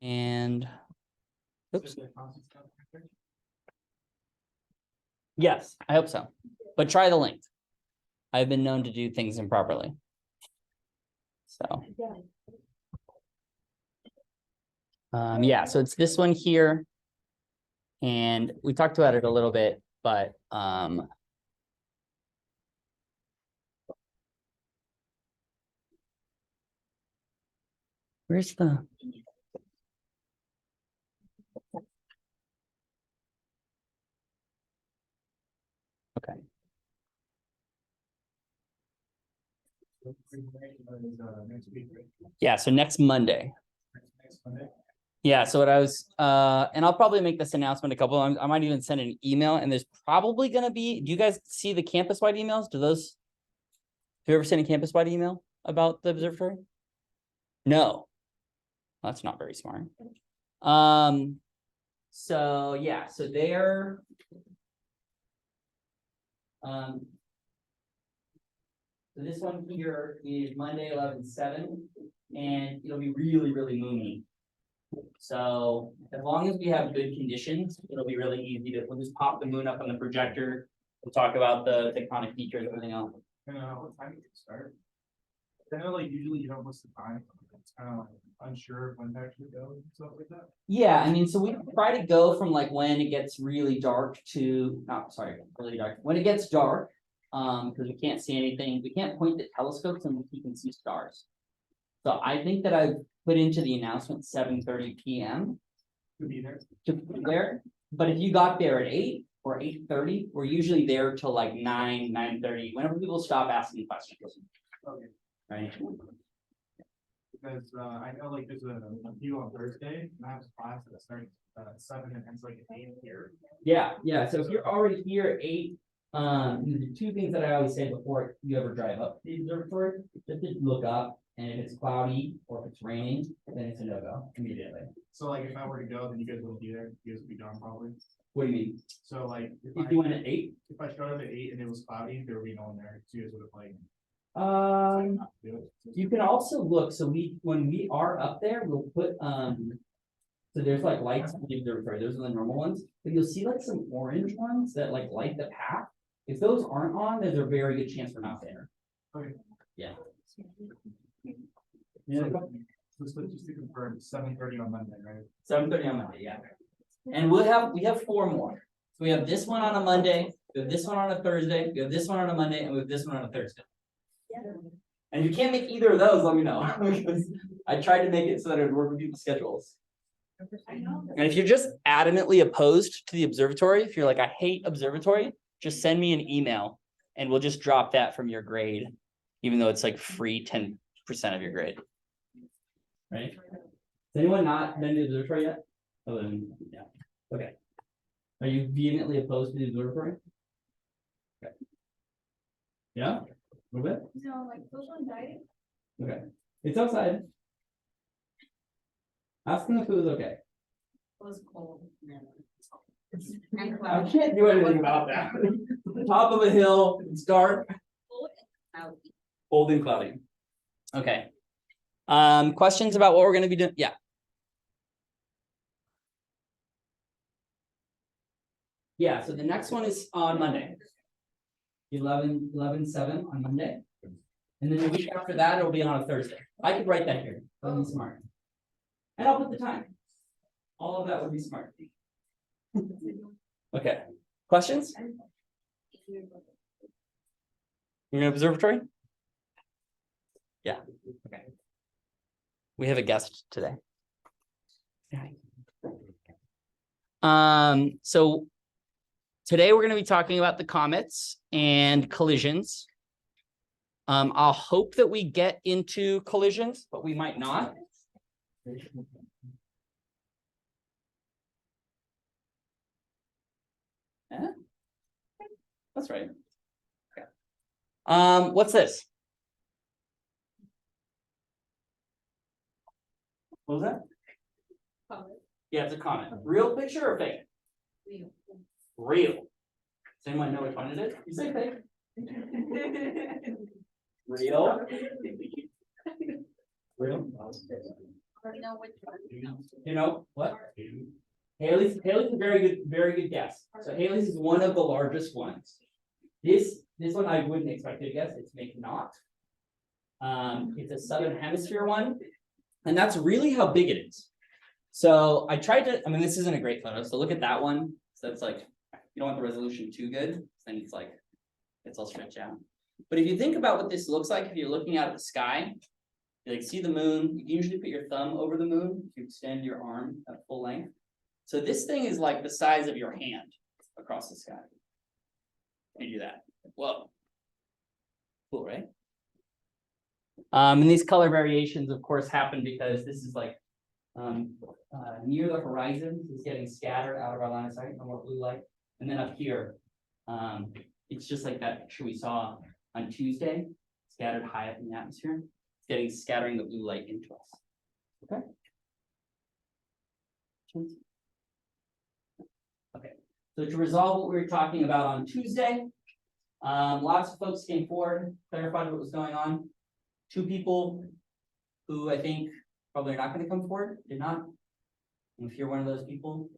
And oops. Yes, I hope so. But try the link. I've been known to do things improperly. So yeah, so it's this one here. And we talked about it a little bit, but where's the okay. Yeah, so next Monday. Yeah, so what I was and I'll probably make this announcement a couple of times. I might even send an email, and there's probably gonna be, do you guys see the campus-wide emails? Have you ever sent a campus-wide email about the observatory? No. That's not very smart. So yeah, so they're so this one here is Monday 11/7, and it'll be really, really moony. So as long as we have good conditions, it'll be really easy to, we'll just pop the moon up on the projector. We'll talk about the tectonic features and everything else. What time did it start? I know, like, usually you don't list the time. It's kind of like unsure of when to actually go and stuff like that. Yeah, I mean, so we try to go from like when it gets really dark to, really dark, when it gets dark, because we can't see anything, we can't point the telescopes and we can see stars. So I think that I've put into the announcement 7:30 p.m. To be there. But if you got there at 8 or 8:30, we're usually there till like 9:30, whenever people stop asking questions. Okay. Right. Because I know, like, there's a few on Thursday, and I have a class that starts at 7 and ends like at 8 here. Yeah. So if you're already here at 8, the two things that I always say before you ever drive up to the observatory, just to look up, and if it's cloudy or if it's raining, then it's a no-go immediately. So, like, if I were to go, then you guys wouldn't be there. You guys would be gone probably. What do you mean? So, like, If you went at 8? If I showed up at 8 and it was cloudy, there would be no one there. So you guys would have like. You can also look. So when we are up there, we'll put so there's like lights in the observatory. Those are the normal ones, but you'll see like some orange ones that like light the path. If those aren't on, there's a very good chance we're not there. Okay. Yeah. Just to confirm, 7:30 on Monday, right? 7:30 on Monday, yeah. And we have 4 more. So we have this one on a Monday, we have this one on a Thursday, we have this one on a Monday, and we have this one on a Thursday. Yeah. And if you can't make either of those, let me know. Because I tried to make it so that it would work with people's schedules. And if you're just adamantly opposed to the observatory, if you're like, I hate observatory, just send me an email and we'll just drop that from your grade, even though it's like free 10% of your grade. Right? Has anyone not been to the observatory yet? Oh, then, yeah. Okay. Are you vehemently opposed to the observatory? Okay. Yeah? A little bit? No, like social anxiety. Okay. It's outside. Ask them if it was okay. It was cold. I can't do anything about that. The top of a hill, it's dark. Cold and cloudy. Okay. Questions about what we're going to be doing? Yeah. Yeah, so the next one is on Monday. 11/7 on Monday. And then the week after that, it'll be on a Thursday. I could write that here. That would be smart. And I'll put the time. All of that would be smart. Okay. Questions? You're in observatory? Yeah. Okay. We have a guest today. So today we're going to be talking about the comets and collisions. I'll hope that we get into collisions, but we might not. Yeah. That's right. Okay. What's this? What was that? Comet. Yeah, it's a comet. Real picture or fake? Real. Real. Does anyone know which one it is? You say fake. Real. Real. know which one. No. You know, what? Haley's a very good guess. So Haley's is one of the largest ones. This one I wouldn't expect you to guess, it's maybe not. It's a southern hemisphere one, and that's really how big it is. So I tried to, I mean, this isn't a great photo, so look at that one. So it's like, you don't want the resolution too good, then it's like, it's all stretched out. But if you think about what this looks like, if you're looking out at the sky, you like see the moon, you can usually put your thumb over the moon, if you extend your arm at full length. So this thing is like the size of your hand across the sky. You do that. Whoa. Cool, right? And these color variations, of course, happen because this is like near the horizon, is getting scattered out of our line of sight, no more blue light. And then up here, it's just like that picture we saw on Tuesday, scattered high up in the atmosphere. It's getting scattering the blue light into us. Okay. Okay. So to resolve what we were talking about on Tuesday, lots of folks came forward, clarified what was going on. 2 people who I think probably are not going to come forward did not. And if you're one of those people,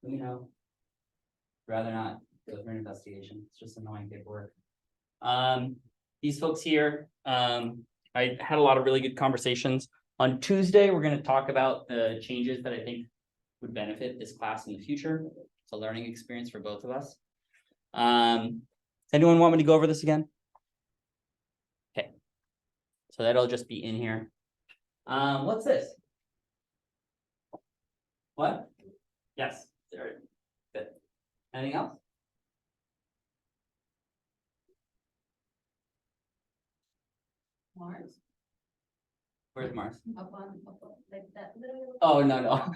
let me know. Rather not go through an investigation. It's just annoying paperwork. These folks here, I had a lot of really good conversations. On Tuesday, we're going to talk about the changes that I think would benefit this class in the future. It's a learning experience for both of us. Anyone want me to go over this again? Okay. So that'll just be in here. What's this? What? Yes. There. Good. Anything else? Mars, Where's Mars? up on, like that little. Oh, no.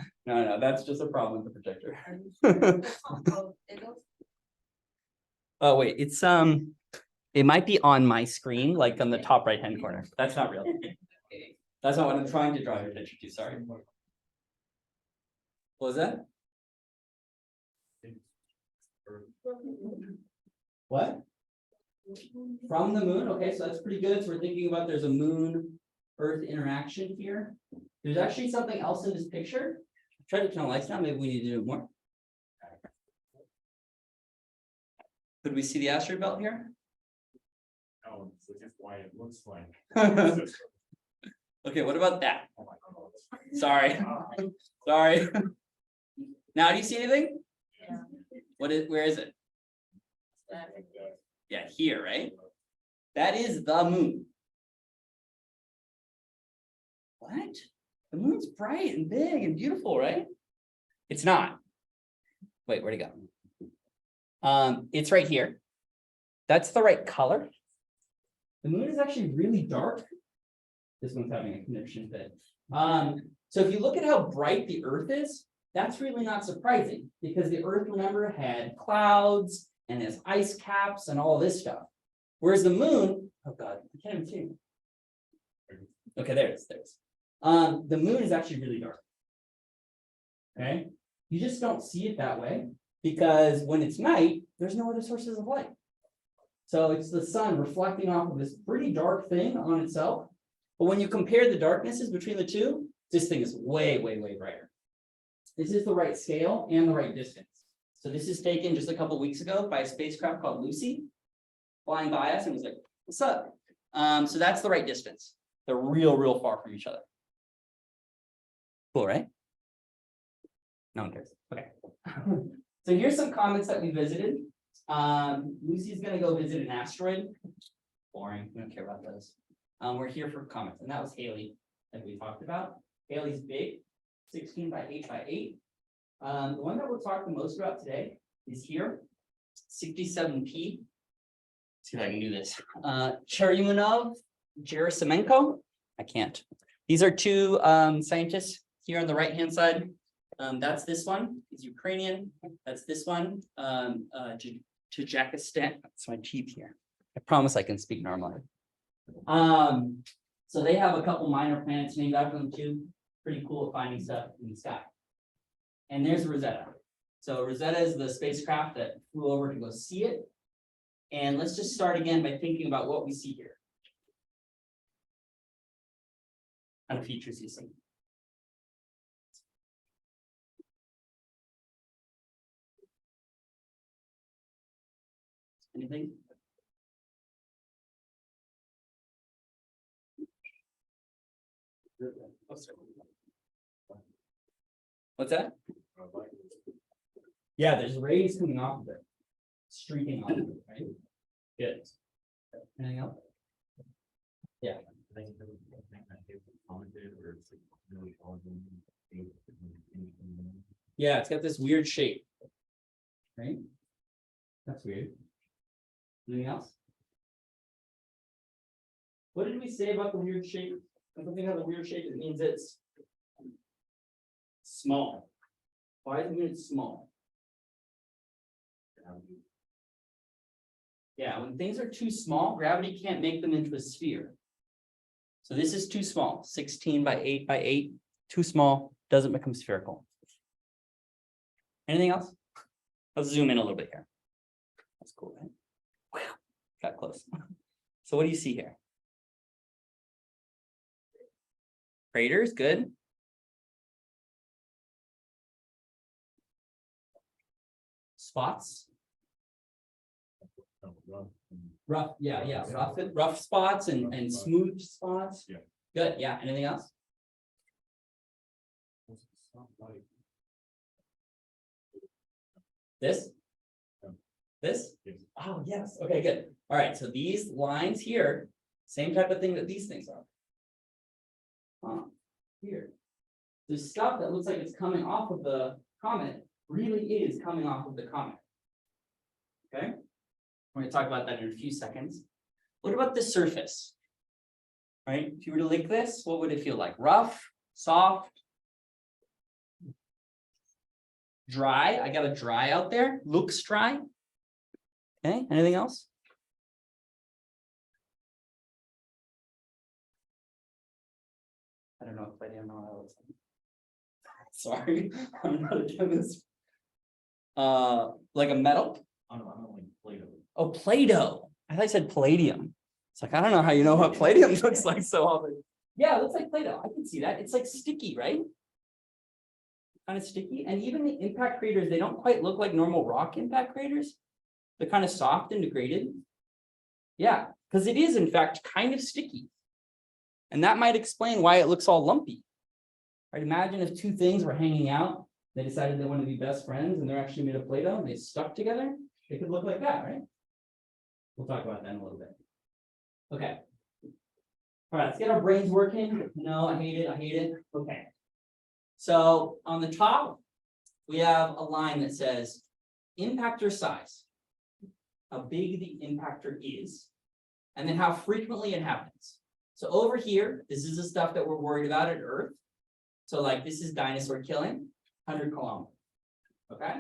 That's just a problem with the projector. Are you sure? Oh, it goes. Oh, wait, it's it might be on my screen, like on the top right-hand corner. That's not real. That's not what I'm trying to draw your attention to, sorry. What was that? What? From the moon, okay, so that's pretty good. So we're thinking about there's a moon-Earth interaction here. There's actually something else in this picture. Try to turn the lights down, maybe we need to do more. Could we see the asteroid belt here? No, it's just why it looks like. Okay, what about that? Sorry. Sorry. Now, do you see anything? Yeah. Where is it? Yeah, here, right? That is the moon. What? The moon's bright and big and beautiful, right? It's not. Wait, where'd it go? It's right here. That's the right color. The moon is actually really dark. This one's having a connection fit. So if you look at how bright the Earth is, that's really not surprising because the Earth, remember, had clouds and has ice caps and all this stuff. Whereas the moon, oh God, I can't even see. Okay, there it is. The moon is actually really dark. Okay, you just don't see it that way because when it's night, there's no other sources of light. So it's the sun reflecting off of this pretty dark thing on itself. But when you compare the darknesses between the two, this thing is way, way, way brighter. This is the right scale and the right distance. So this is taken just a couple weeks ago by a spacecraft called Lucy, flying by us and was like, what's up? So that's the right distance. They're real far from each other. Cool, right? No one cares. Okay. So here's some comets that we visited. Lucy's gonna go visit an asteroid. Boring, we don't care about those. We're here for comets, and that was Haley that we talked about. Haley's big, 16 by 8 by 8. The one that we'll talk the most about today is here, 67P. See if I can do this. Churyumov, Gerasimenko. I can't. These are 2 scientists here on the right-hand side. That's this one. He's Ukrainian. That's this one. Tajikistan. That's my teeth here. I promise I can speak normally. So they have a couple minor planets named after them too. Pretty cool at finding stuff in the sky. And there's Rosetta. So Rosetta is the spacecraft that flew over to go see it. And let's just start again by thinking about what we see here. Kind of features you see. Anything? What's that? Yeah, there's rays coming off of it. Streaking off of it, right? Good. Anything else? Yeah, it's got this weird shape. Right? That's weird. Anything else? What did we say about the weird shape? Something about the weird shape, it means it's small. Why does it mean it's small? Yeah, when things are too small, gravity can't make them into a sphere. So this is too small, 16 by 8 by 8, too small, doesn't become spherical. Anything else? Let's zoom in a little bit here. That's cool, right? Wow, got close. So what do you see here? Craters, good. Spots. Rough, yeah, rough spots and smooth spots. Yeah. Good, yeah, anything else? This? This? Oh, yes, okay, good. All right, so these lines here, same type of thing that these things are. Here. The stuff that looks like it's coming off of the comet really is coming off of the comet. Okay? We're gonna talk about that in a few seconds. What about the surface? Right? If you were to lick this, what would it feel like? Rough, soft, dry. I got a dry out there. Looks dry. Okay, anything else? I don't know if I didn't know how it's. Sorry, I'm not a chemist. Like a metal? I don't like Play-Doh. Oh, Play-Doh. I thought you said palladium. It's like, I don't know how you know what palladium looks like so often. Yeah, it looks like Play-Doh. I can see that. It's like sticky, right? Kind of sticky. And even the impact craters, they don't quite look like normal rock impact craters. They're kind of soft and degraded. Yeah, because it is in fact kind of sticky. And that might explain why it looks all lumpy. Right? Imagine if two things were hanging out, they decided they want to be best friends and they're actually made of Play-Doh and they stuck together. It could look like that, right? We'll talk about that in a little bit. Okay. All right, let's get our brains working. No, I hate it. Okay. So on the top, we have a line that says impactor size, how big the impactor is, and then how frequently it happens. So over here, this is the stuff that we're worried about at Earth. So like this is dinosaur killing, 100 kilometers. Okay.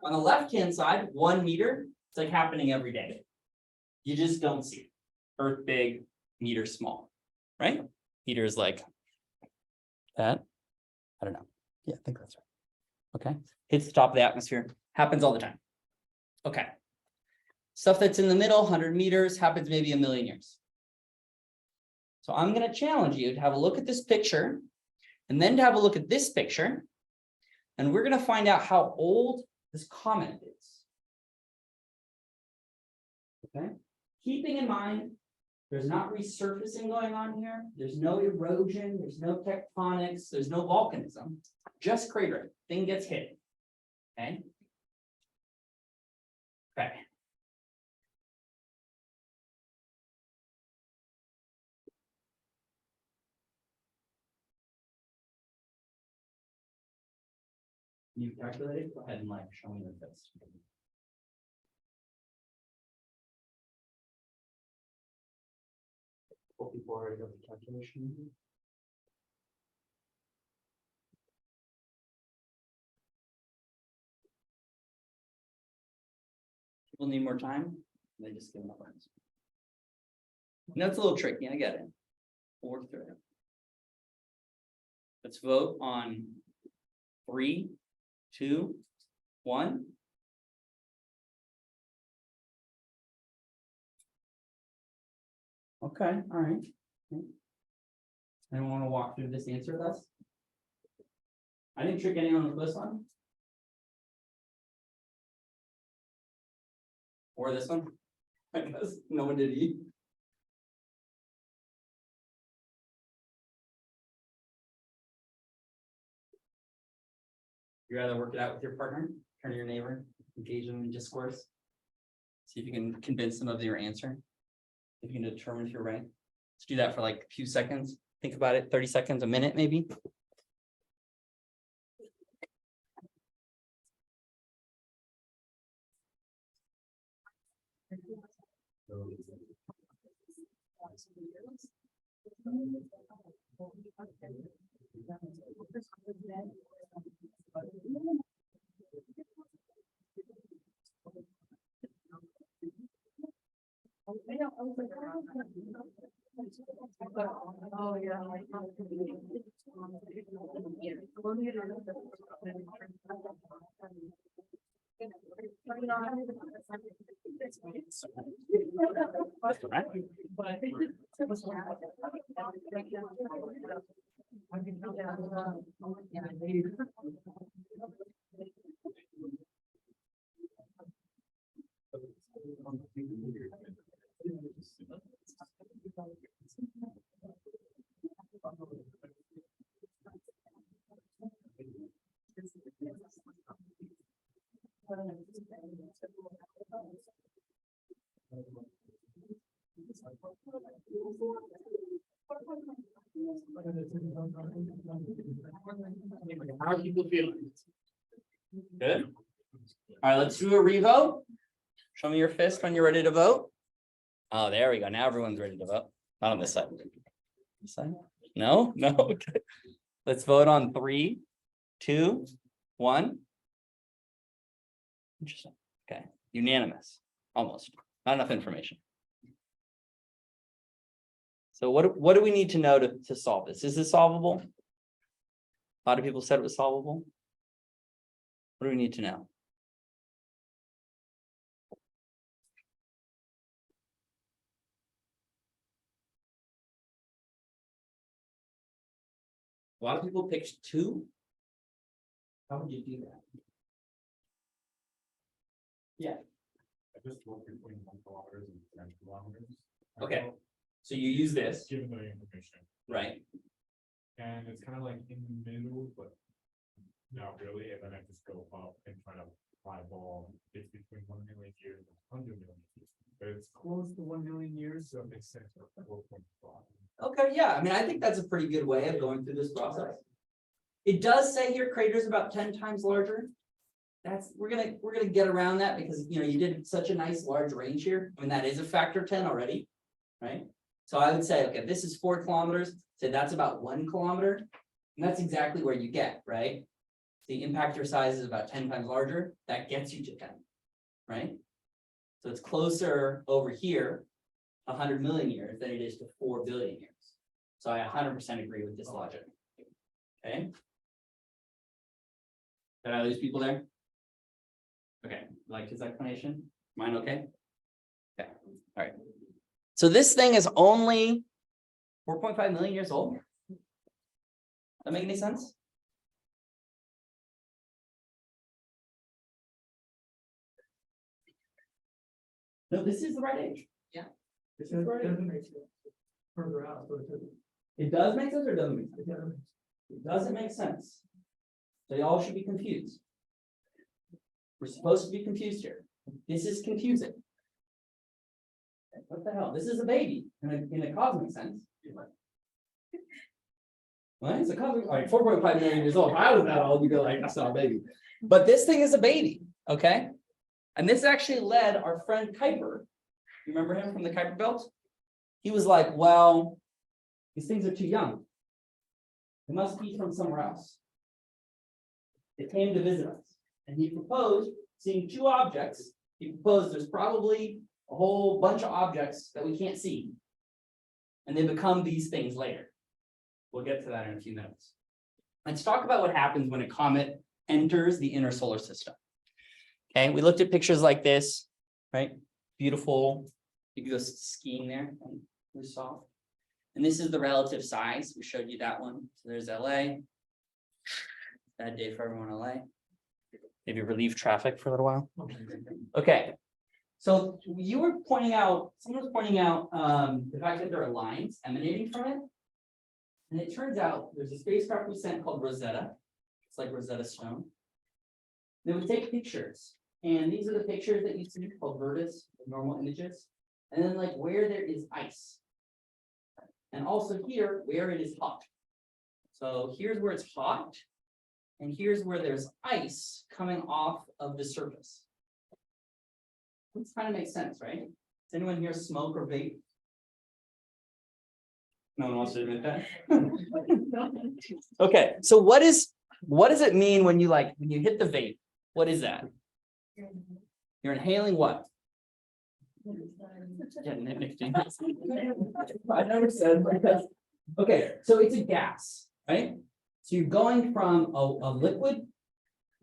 On the left-hand side, 1 meter, it's like happening every day. You just don't see it. Earth big, meter small, right? Meter is like that. I don't know. Yeah, I think that's right. Okay. Hits the top of the atmosphere. Happens all the time. Okay. Stuff that's in the middle, 100 meters, happens maybe 1,000,000 years. So I'm going to challenge you to have a look at this picture and then to have a look at this picture. And we're going to find out how old this comet is. Okay. Keeping in mind, there's not resurfacing going on here. There's no erosion. There's no tectonics. There's no volcanism. Just cratering. Thing gets hit. Okay. Okay. You calculated? Go ahead and like show me the test. Well, people already got the calculation. People need more time. They just give them up. And that's a little tricky. I get it. We'll work through it. Let's vote on 3, 2, 1. Okay, all right. Anyone want to walk through this answer with us? I didn't trick anyone with this one. Or this one. I guess no one did E. You rather work it out with your partner, turn to your neighbor, engage them in discourse. See if you can convince them of your answer. If you can determine if you're right. Let's do that for like a few seconds. Think about it, 30 seconds, a minute, maybe. Oh, yeah. How are people feeling? Good. All right, let's do a revote. Show me your fist when you're ready to vote. Oh, there we go. Now everyone's ready to vote. Not on this side. This side? No, no. Okay. Let's vote on 3, 2, 1. Interesting. Okay, unanimous, almost. Not enough information. So what do we need to know to solve this? Is this solvable? A lot of people said it was solvable. What do we need to know? A lot of people picked 2. How would you do that? Yeah. I just look between 1 kilometers and 10 kilometers. Okay. So you use this, Given the information, right? and it's kind of like in the middle, but not really, and then I just go up and try to fly a ball. It's between 1 million years and 100 million years, but it's close to 1 million years, so it makes sense for 4.5. Okay, yeah, I mean, I think that's a pretty good way of going through this process. It does say here craters about 10 times larger. We're gonna get around that because you did such a nice large range here. I mean, that is a factor 10 already, right? So I would say, okay, this is 4 kilometers, so that's about 1 kilometer. And that's exactly where you get, right? The impactor size is about 10 times larger, that gets you to 10, right? So it's closer over here, 100 million years than it is to 4 billion years. So I 100% agree with this logic. Okay. Did I lose people there? Okay, like his explanation? Mine okay? Okay, all right. So this thing is only 4.5 million years old. That make any sense? No, this is the right age. Yeah. This is the right age. Doesn't make sense. Further out, but it doesn't. It does make sense or doesn't make sense? It doesn't make sense. So y'all should be confused. We're supposed to be confused here. This is confusing. What the hell? This is a baby in a cosmic sense. Well, it's a cosmic, like 4.5 million years old. If I was that old, you'd be like, that's not a baby. But this thing is a baby, okay? And this actually led our friend Kuiper. You remember him from the Kuiper Belt? He was like, well, these things are too young. They must be from somewhere else. They came to visit us. And he proposed seeing 2 objects. He proposed there's probably a whole bunch of objects that we can't see. And they become these things later. We'll get to that in a few minutes. Let's talk about what happens when a comet enters the inner solar system. Okay, we looked at pictures like this, right? Beautiful. You can go skiing there. We saw. And this is the relative size. We showed you that one. So there's LA. Bad day for everyone in LA. Maybe relieve traffic for a little while. Okay. So you were pointing out, someone was pointing out, the fact that there are lines emanating from it. And it turns out there's a spacecraft we sent called Rosetta. It's like Rosetta Stone. They would take pictures, and these are the pictures that you see called vertis, normal images, and then like where there is ice. And also here, where it is hot. So here's where it's hot, and here's where there's ice coming off of the surface. This kind of makes sense, right? Does anyone here smoke or vape? No one wants to admit that. Okay, so what does it mean when you hit the vape? What is that? You're inhaling what? I never said because. Okay, so it's a gas, right? So you're going from a liquid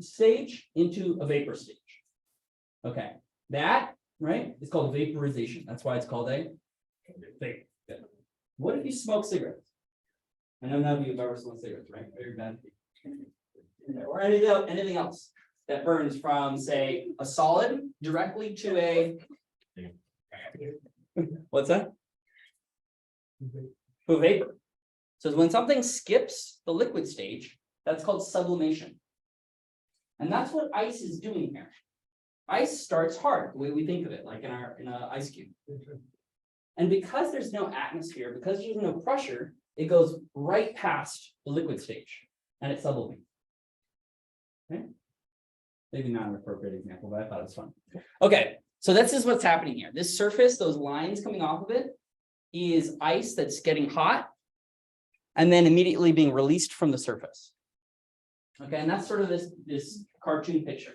stage into a vapor stage. Okay, that, right, is called vaporization. That's why it's called a vape. What if you smoke cigarettes? I know none of you have ever smoked cigarettes, right? Very bad. Or anything else that burns from, say, a solid directly to a. What's that? To a vapor. So when something skips the liquid stage, that's called sublimation. And that's what ice is doing here. Ice starts hard, the way we think of it, like in an ice cube. And because there's no atmosphere, because there's no pressure, it goes right past the liquid stage and it sublimates. Okay. Maybe not an appropriate example, but I thought it was fun. Okay, so this is what's happening here. This surface, those lines coming off of it, is ice that's getting hot and then immediately being released from the surface. Okay, and that's sort of this cartoon picture.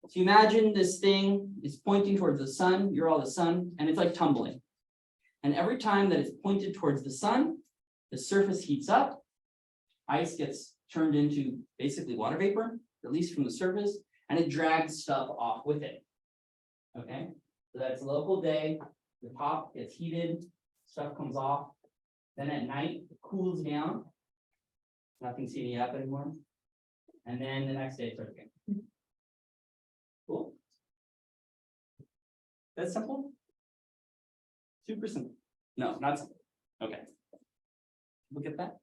So imagine this thing is pointing towards the sun, you're all the sun, and it's like tumbling. And every time that it's pointed towards the sun, the surface heats up, ice gets turned into basically water vapor, released from the surface, and it drags stuff off with it. Okay, so that's a local day, the top gets heated, stuff comes off, then at night it cools down, nothing's heating up anymore, and then the next day it starts again. Cool. That's simple? Super simple. No, not simple. Okay. Look at that.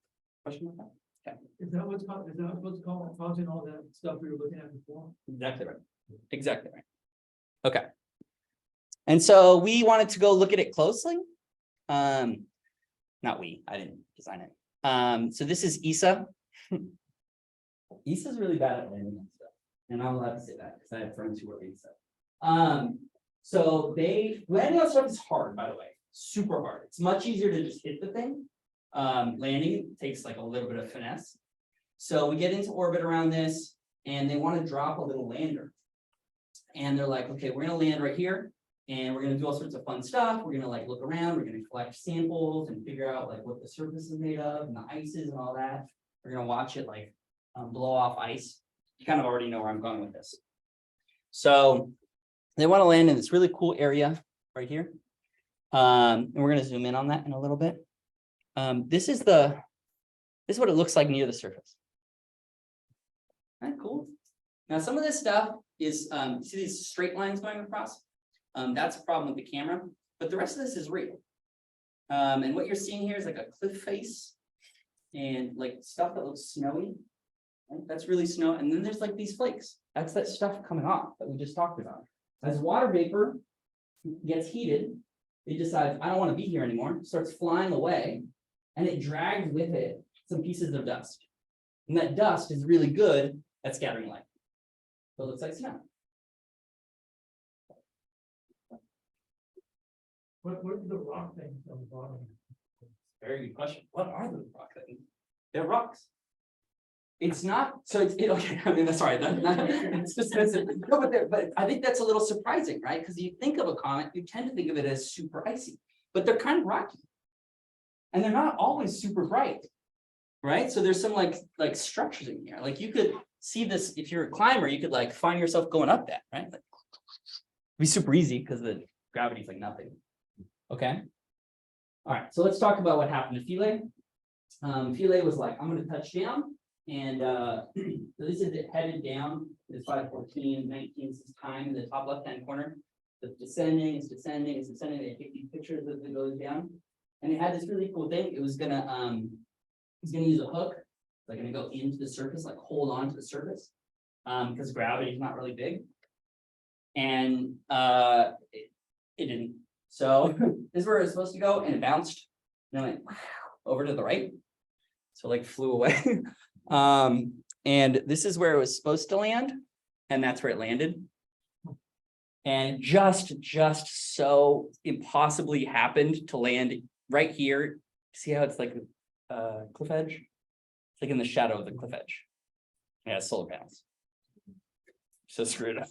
Question about that? Okay. Is that what's causing all that stuff we were looking at before? Exactly right. Exactly right. Okay. And so we wanted to go look at it closely. Not we, I didn't design it. So this is ESA. ESA's really bad at landing on stuff. And I'm allowed to say that because I have friends who are ESA. So landing on stuff is hard, by the way, super hard. It's much easier to just hit the thing. Landing takes like a little bit of finesse. So we get into orbit around this and they want to drop a little lander. And they're like, okay, we're going to land right here and we're going to do all sorts of fun stuff. We're going to like look around, we're going to collect samples and figure out like what the surface is made of and the ice is and all that. We're going to watch it like blow off ice. You kind of already know where I'm going with this. So they want to land in this really cool area right here. And we're going to zoom in on that in a little bit. This is what it looks like near the surface. All right, cool. Now some of this stuff is, see these straight lines going across? That's a problem with the camera, but the rest of this is real. And what you're seeing here is like a cliff face and like stuff that looks snowy. Right? That's really snow. And then there's like these flakes. That's that stuff coming off that we just talked about. As water vapor gets heated, it decides, I don't want to be here anymore, starts flying away, and it drags with it some pieces of dust. And that dust is really good at scattering light. So it looks like snow. What are the rock things on the bottom? Very good question. What are the rock things? They're rocks. It's not, so it's, okay, I mean, that's right. It's just, no, but I think that's a little surprising, right? Because you think of a comet, you tend to think of it as super icy, but they're kind of rocky. And they're not always super bright, right? So there's some like structures in here. Like you could see this, if you're a climber, you could like find yourself going up that, right? Like, it'd be super easy because the gravity's like nothing. Okay. All right, so let's talk about what happened to Philae. Philae was like, I'm going to touch down. And so this is it headed down. It's 5:14, 19 time in the top left-hand corner. It's descending, it's descending, it's descending. They take these pictures as it goes down. And it had this really cool thing. It was gonna use a hook. Like gonna go into the surface, like hold on to the surface. Because gravity is not really big. And it didn't. So this is where it's supposed to go, and it bounced. And it went over to the right. So like flew away. And this is where it was supposed to land, and that's where it landed. And just so impossibly happened to land right here. See how it's like a cliff edge? It's like in the shadow of the cliff edge. Yeah, solar panels. So screwed up.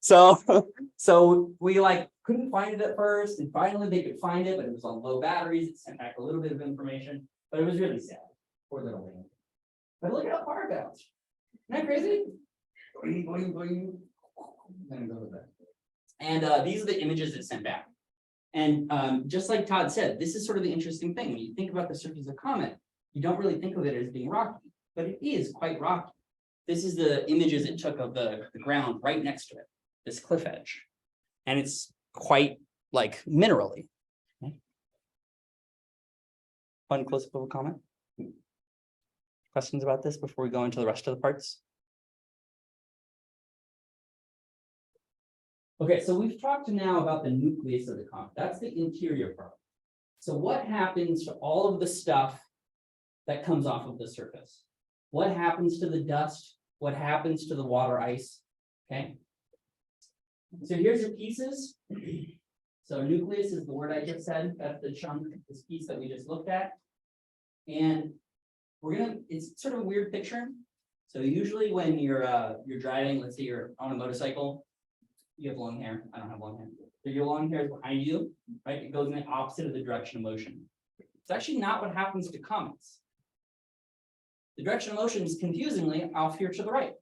So we like couldn't find it at first, and finally they could find it, but it was on low batteries. It sent back a little bit of information, but it was really sad. Poor little thing. But look at how far it bounced. Isn't that crazy? Boing, boing, boing. And go with that. And these are the images it sent back. And just like Todd said, this is sort of the interesting thing. When you think about the surface of a comet, you don't really think of it as being rocky, but it is quite rocky. This is the images it took of the ground right next to it, this cliff edge. And it's quite like minerally. Okay. Fun close-up of a comet. Questions about this before we go into the rest of the parts? Okay, so we've talked now about the nucleus of the comet. That's the interior part. So what happens to all of the stuff that comes off of the surface? What happens to the dust? What happens to the water ice? Okay. So here's your pieces. So nucleus is the word I just said. That's the chunk, this piece that we just looked at. And it's sort of a weird picture. So usually when you're driving, let's say you're on a motorcycle, you have long hair. I don't have long hair. So your long hair is behind you, right? It goes in the opposite of the direction of motion. It's actually not what happens to comets. The direction of motion is confusingly off here to the right.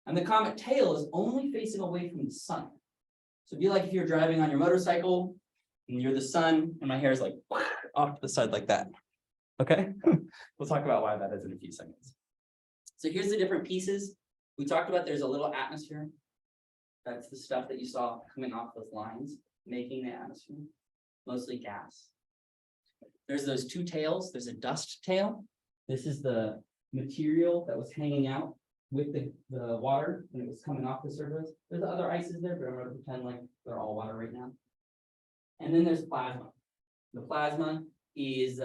And the comet tail is only facing away from the sun. So it'd be like if you're driving on your motorcycle and you're the sun and my hair is like off to the side like that. Okay, we'll talk about why that is in a few seconds. So here's the different pieces. We talked about there's a little atmosphere. That's the stuff that you saw coming off those lines, making the atmosphere, mostly gas. There's those two tails. There's a dust tail. This is the material that was hanging out with the water when it was coming off the surface. There's other ices there, but I'm going to pretend like they're all water right now. And then there's plasma. The plasma is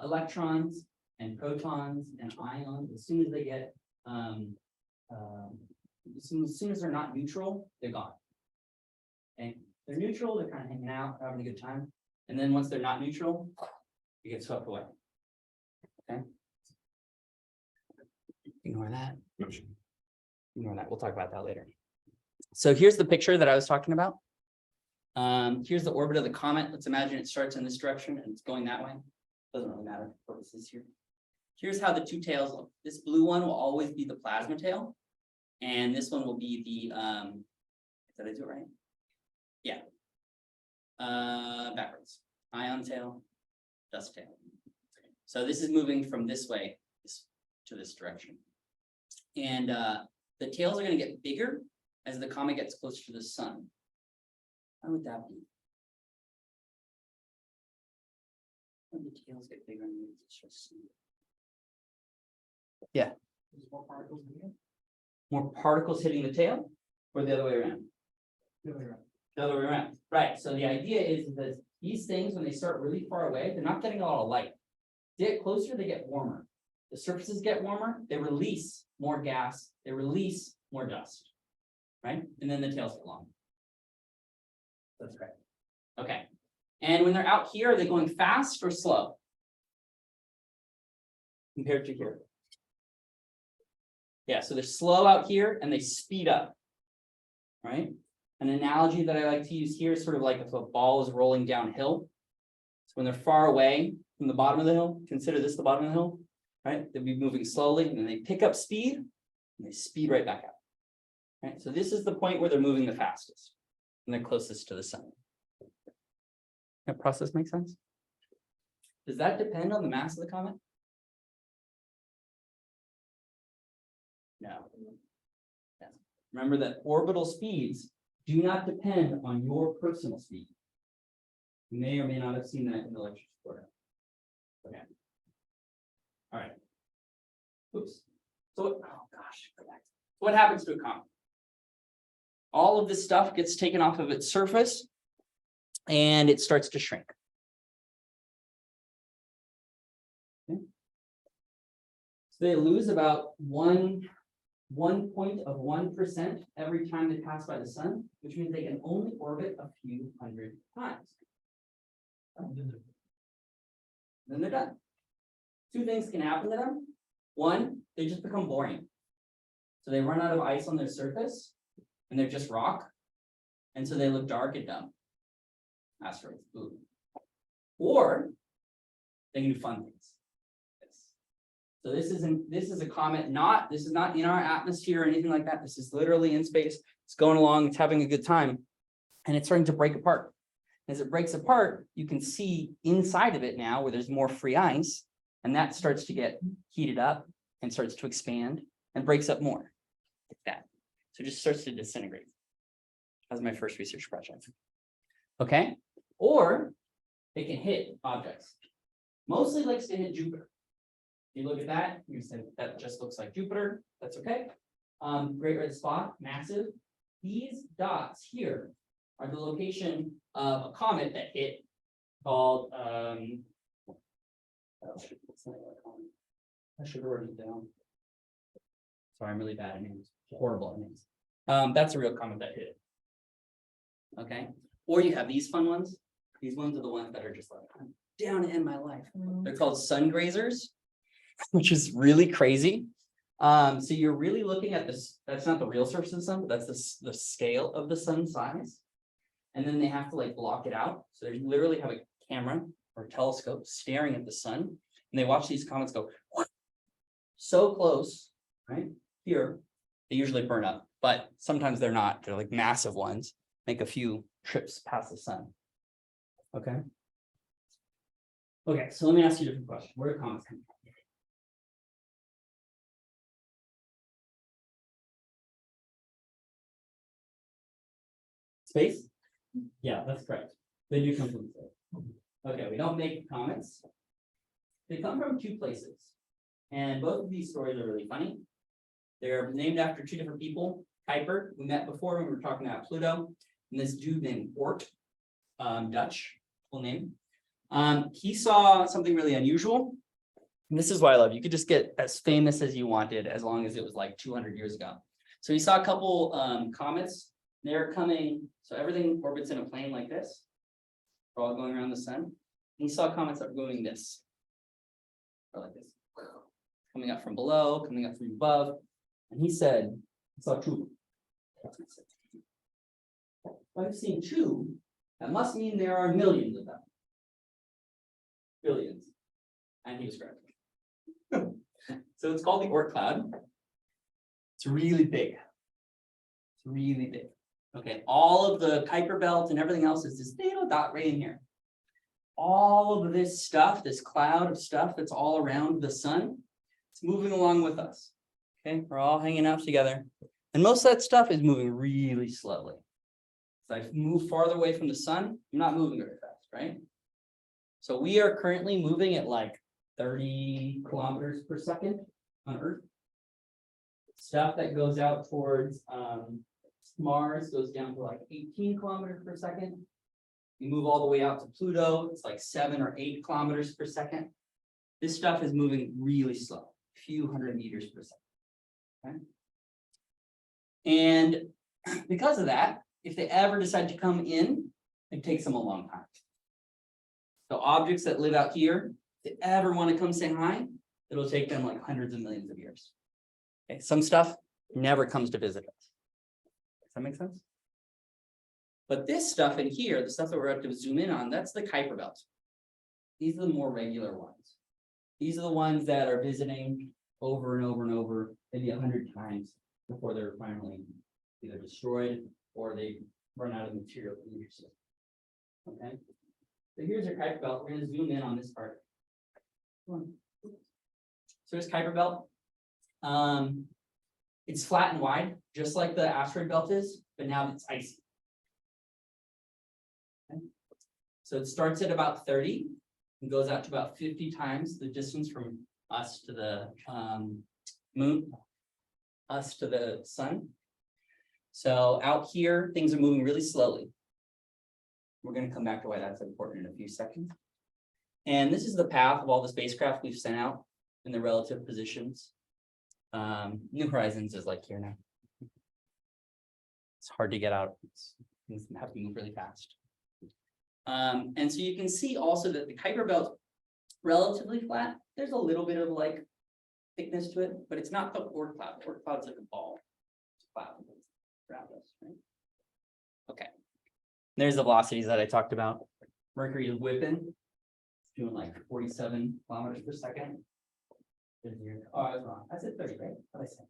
electrons and protons and ions. As soon as they get, as soon as they're not neutral, they're gone. Okay, they're neutral, they're kind of hanging out, having a good time. And then once they're not neutral, they get swept away. Okay. Ignore that. Ignore that. We'll talk about that later. So here's the picture that I was talking about. Here's the orbit of the comet. Let's imagine it starts in this direction and it's going that way. Doesn't really matter for purposes here. Here's how the two tails look. This blue one will always be the plasma tail. And this one will be the, did I do it right? Yeah. Backwards. Ion tail, dust tail. So this is moving from this way to this direction. And the tails are going to get bigger as the comet gets closer to the sun. How would that be? How do the tails get bigger? Yeah. More particles hitting the tail, or the other way around? The other way around. Right. So the idea is that these things, when they start really far away, they're not getting a lot of light. They get closer, they get warmer. The surfaces get warmer, they release more gas, they release more dust. Right? And then the tails get long. That's right. Okay. And when they're out here, are they going fast or slow? Compared to here. Yeah, so they're slow out here and they speed up. Right? An analogy that I like to use here is sort of like if a ball is rolling downhill. So when they're far away from the bottom of the hill, consider this the bottom of the hill, right? They'll be moving slowly and then they pick up speed and they speed right back up. Right? So this is the point where they're moving the fastest and they're closest to the sun. That process make sense? Does that depend on the mass of the comet? No. Remember that orbital speeds do not depend on your personal speed. You may or may not have seen that in the lecture tutorial. Okay. All right. Oops. So, oh gosh, go back. What happens to a comet? All of this stuff gets taken off of its surface and it starts to shrink. Okay. So they lose about 1.1% every time they pass by the sun, which means they can only orbit a few hundred times. Then they're done. Two things can happen to them. One, they just become boring. So they run out of ice on their surface and they're just rock. And so they look dark and dumb. Asteroids. Ooh. Or they can do fun things. So this is a comet, this is not in our atmosphere or anything like that. This is literally in space. It's going along, it's having a good time, and it's starting to break apart. As it breaks apart, you can see inside of it now where there's more free ice, and that starts to get heated up and starts to expand and breaks up more like that. So it just starts to disintegrate. That was my first research project. Okay, or it can hit objects. Mostly likes to hit Jupiter. You look at that, you say that just looks like Jupiter. That's okay. Great red spot, massive. These dots here are the location of a comet that hit called I should have written it down. Sorry, I'm really bad at names. Horrible at names. That's a real comet that hit. Okay. Or you have these fun ones. These ones are the ones that are just like, I'm down to end my life. They're called sun grazers, which is really crazy. So you're really looking at this, that's not the real surface of the sun, but that's the scale of the sun size. And then they have to like block it out. So they literally have a camera or telescope staring at the sun. And they watch these comets go so close, right? Here, they usually burn up, but sometimes they're not. They're like massive ones, make a few trips past the sun. Okay. Okay, so let me ask you a different question. Where do comets come from? Space? Yeah, that's correct. They do come from space. Okay, we don't make comets. They come from two places. And both of these stories are really funny. They're named after two different people. Kuiper, we met before when we were talking about Pluto, and this dude named Oort, Dutch, full name. He saw something really unusual. And this is what I love. You could just get as famous as you wanted as long as it was like 200 years ago. So he saw a couple comets. They're coming, so everything orbits in a plane like this. They're all going around the sun. And he saw comets that were going this, or like this, coming up from below, coming up from above. And he said, I saw two. If I've seen two, that must mean there are millions of them. Billions. And he was correct. So it's called the Oort cloud. It's really big. It's really big. Okay, all of the Kuiper belt and everything else is this little dot right in here. All of this stuff, this cloud of stuff that's all around the sun, it's moving along with us. Okay, we're all hanging out together. And most of that stuff is moving really slowly. So I move farther away from the sun, I'm not moving very fast, right? So we are currently moving at like 30 kilometers per second on Earth. Stuff that goes out towards Mars goes down to like 18 kilometers per second. You move all the way out to Pluto, it's like 7 or 8 kilometers per second. This stuff is moving really slow, a few hundred meters per second. Okay? And because of that, if they ever decide to come in, it takes them a long time. So objects that live out here, if they ever want to come say hi, it'll take them like hundreds of millions of years. Okay, some stuff never comes to visit us. Does that make sense? But this stuff in here, the stuff that we're about to zoom in on, that's the Kuiper belt. These are the more regular ones. These are the ones that are visiting over and over and over, maybe 100 times before they're finally either destroyed or they run out of material in your system. Okay. So here's your Kuiper belt. We're going to zoom in on this part. So here's Kuiper belt. It's flat and wide, just like the asteroid belt is, but now it's icy. Okay. So it starts at about 30 and goes out to about 50 times the distance from us to the moon, us to the sun. So out here, things are moving really slowly. We're going to come back to why that's important in a few seconds. And this is the path of all the spacecraft we've sent out in the relative positions. New Horizons is like here now. It's hard to get out. Things have to move really fast. And so you can see also that the Kuiper belt's relatively flat. There's a little bit of like thickness to it, but it's not the Oort cloud. Oort cloud's like a ball. It's a cloud around us, right? Okay. There's the velocities that I talked about. Mercury is whipping, doing like 47 kilometers per second. Oh, I was wrong. I said 30, right? What did I say?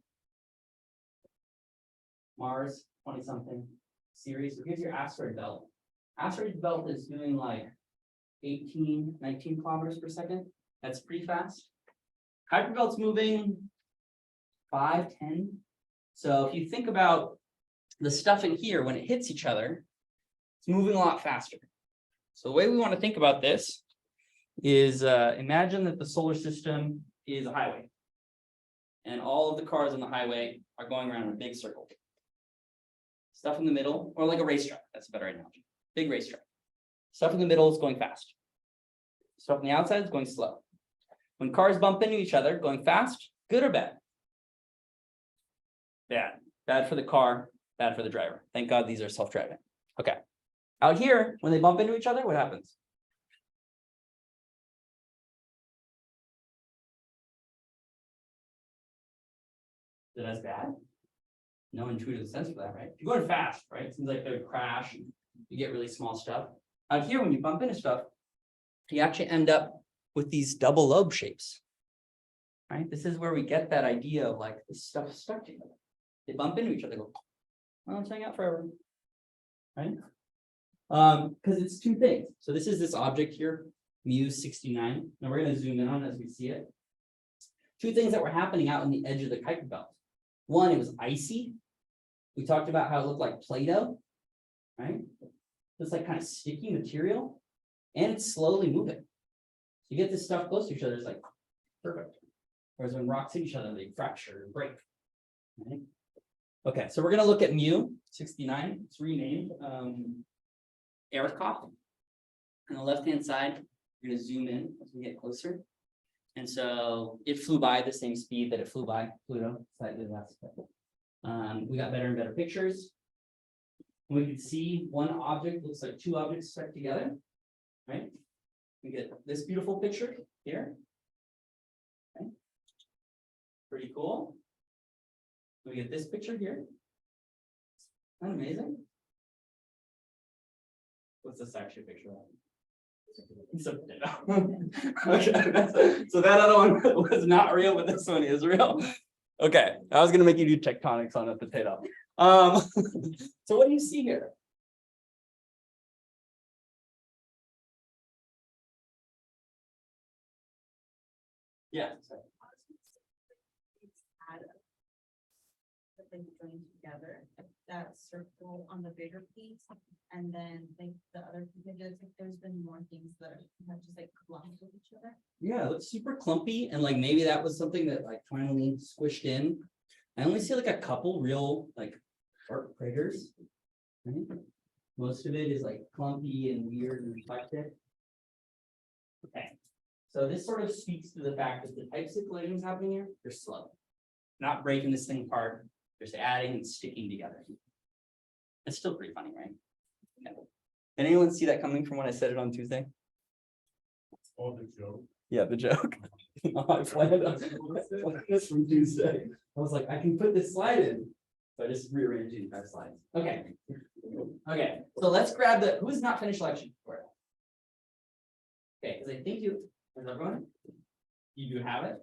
Mars, 20 something. Ceres. So here's your asteroid belt. Asteroid belt is doing like 18, 19 kilometers per second. That's pretty fast. Kuiper belt's moving 5, 10. So if you think about the stuff in here, when it hits each other, it's moving a lot faster. So the way we want to think about this is imagine that the solar system is a highway. And all of the cars on the highway are going around in a big circle. Stuff in the middle, or like a racetrack, that's a better analogy. Big racetrack. Stuff in the middle is going fast. Stuff on the outside is going slow. When cars bump into each other, going fast, good or bad? Bad. Bad for the car, bad for the driver. Thank God these are self-driving. Okay. Out here, when they bump into each other, what happens? Is it as bad? No intuitive sense for that, right? If you're going fast, right? It seems like they would crash and you get really small stuff. Out here, when you bump into stuff, you actually end up with these double lobe shapes. Right? This is where we get that idea of like this stuff stuck together. They bump into each other, go, well, it's hanging out forever. Right? Because it's two things. So this is this object here, mu-69. Now we're going to zoom in on it as we see it. Two things that were happening out on the edge of the Kuiper belt. One, it was icy. We talked about how it looked like Play-Doh, right? It's like kind of sticky material, and it's slowly moving. You get this stuff close to each other, it's like perfect. Whereas when rocks hit each other, they fracture and break. Right? Okay, so we're going to look at mu-69. It's renamed Arikoff. On the left-hand side, we're going to zoom in as we get closer. And so it flew by the same speed that it flew by Pluto, slightly less. We got better and better pictures. We can see one object looks like two objects stuck together, right? We get this beautiful picture here. Okay. Pretty cool. We get this picture here. Isn't that amazing? What's this actually a picture of? So, okay. So that other one was not real, but this one is real. Okay, I was gonna make you do tectonics on a potato. So what do you see here? Yeah. Sorry. They join together, that circle on the bigger piece, and then like the other pieces, like there's been more things that have just like clumped with each other. Yeah, it looks super clumpy, and like maybe that was something that like finally squished in. I only see like a couple real like sharp craters. Right? Most of it is like clumpy and weird and reflective. Okay, so this sort of speaks to the fact that the types of collisions happening here, they're slow. Not breaking this thing apart, just adding and sticking together. It's still pretty funny, right? Yeah. Did anyone see that coming from when I said it on Tuesday? Oh, the joke. Yeah, the joke. I planned this from Tuesday. I was like, I can put this slide in. So I just rearranged the entire slides. Okay. Okay, so let's grab the, who's not finished lecture for it? Okay, because I think you, is everyone? You do have it?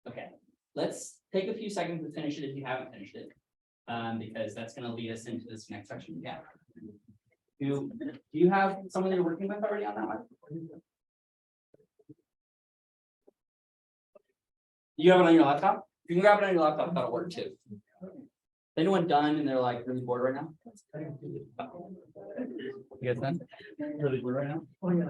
Okay, let's take a few seconds to finish it if you haven't finished it. Because that's going to lead us into this next section. Yeah. Do you have someone you're working with already on that one? You have it on your laptop? If you can grab it on your laptop, that'll work too. Anyone done and they're like really bored right now? You guys done? Really bored right now? Oh, yeah.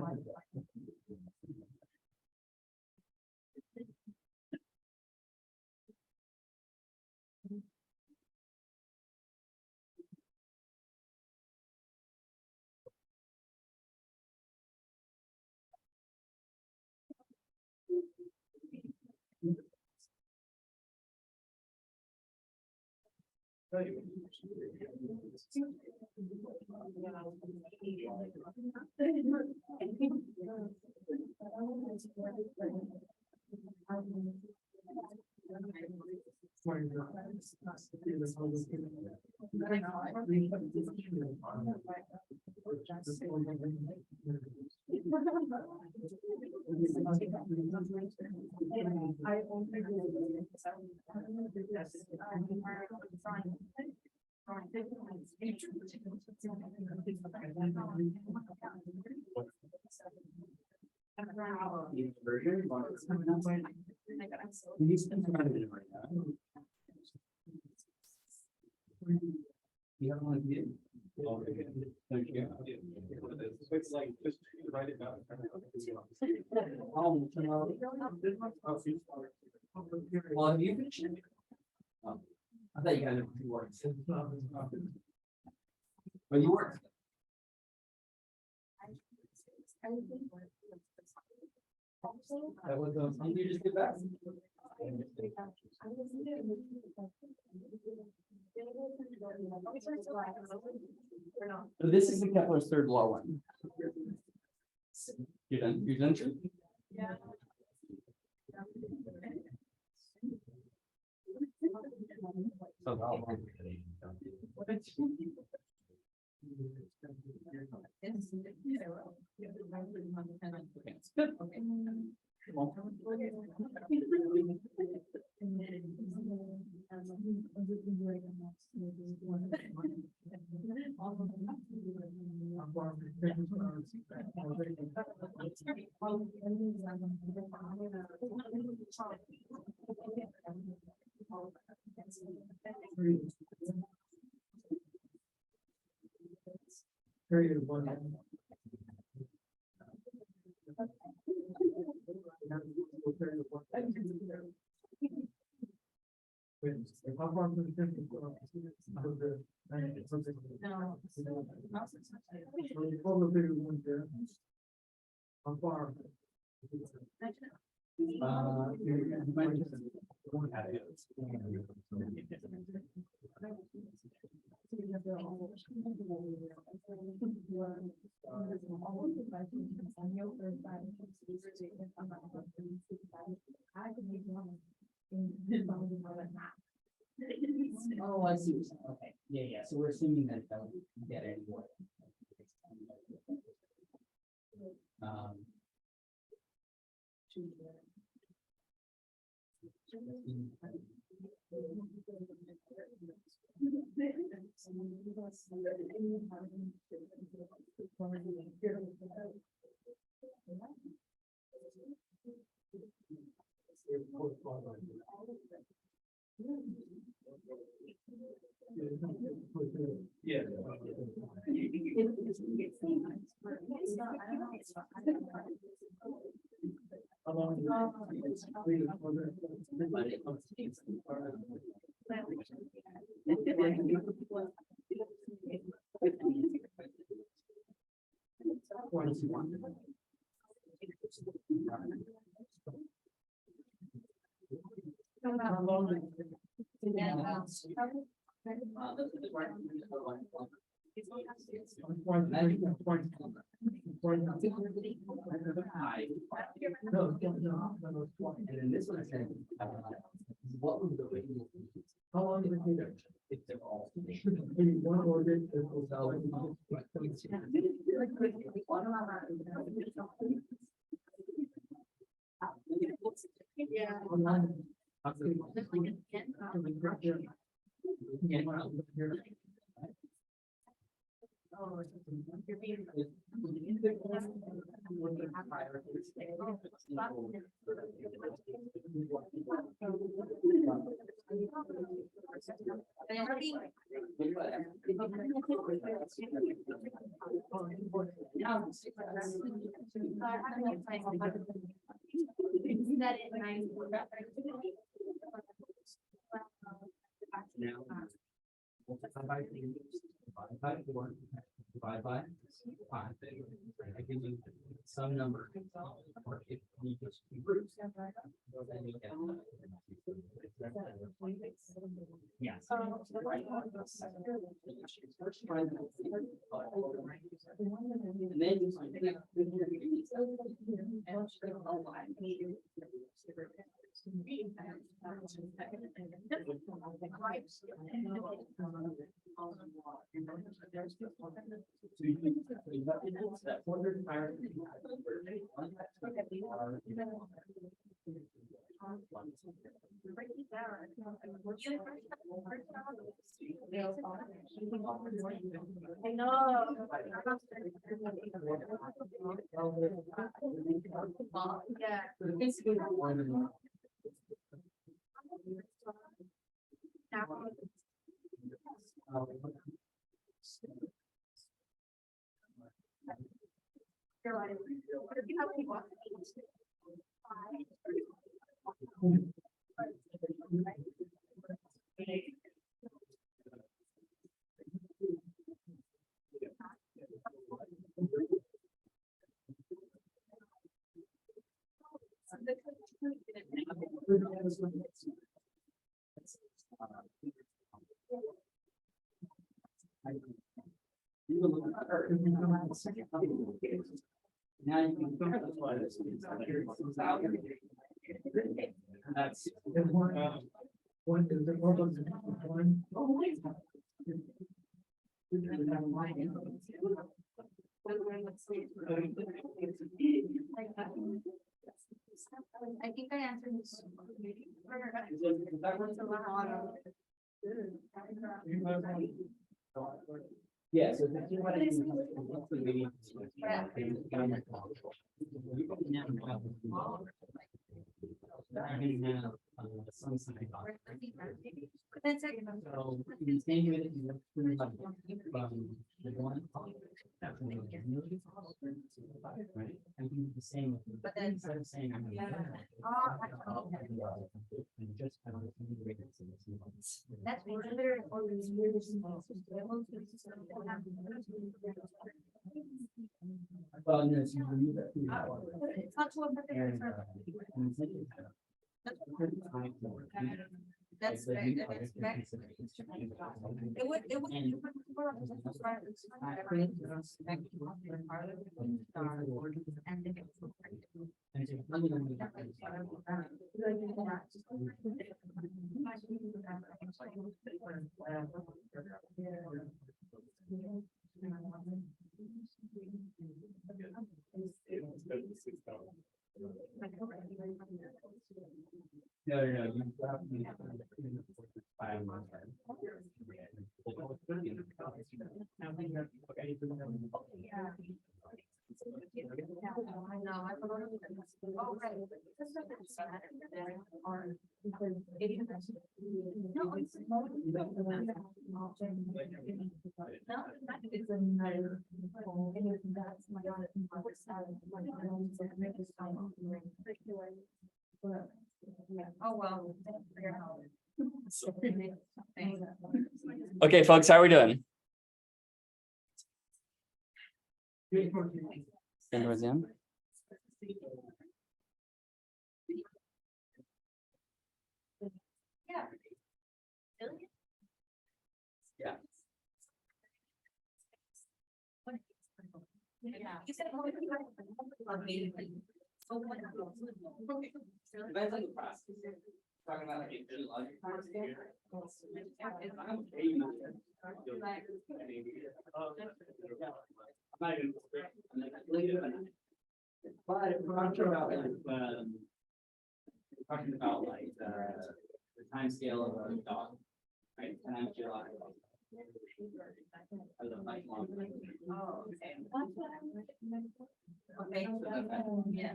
You have one of you? Thank you. It's like, just write it down. Well, have you finished it? Oh, I thought you guys had two words. But you work. That was, did you just get back? So this is the Kepler's third law one. You're done, you're done, Drew? Yeah. So that one. Period one. How far from the difference? How far? You might just- Oh, I see. Okay, yeah, so we're assuming that they'll get it anyway. Yeah. How long is How long And then this one said, what was the rate? How long did it take? If they're all. Maybe one or did it was Yeah. Divide by three, divide by four, divide by five. I give you some number. Or if you just groups. Then you get. Yeah. And then you find I know. Now you can. That's. One is the one. I think I answered this. Yeah, so if you want to. Some side. So you can do it in the one. Right, and do the same. But then- Instead of saying. I'm gonna- And just have it integrated to the two ones. That's better all these years. Well, no, so you remove that. through that one. It's not too important. And, and it's like it's, time for- That's like, right, you- that's like, right. it's- It would, it would. And- And so fundamentally, no, you have to. By a month. No, I forgot. Oh, right. This stuff is Saturday or- No, it's. No, it's another. That's my God. Oh, well. Okay, folks, how are we doing? Stand towards the end. Yeah. Yeah. Yeah. You said. Depends on the process. Talking about like a good logic process. I'm not even. But if we're talking about like, talking about like, the time scale of a dog, right? And I'm July. Oh, okay. Okay, yeah.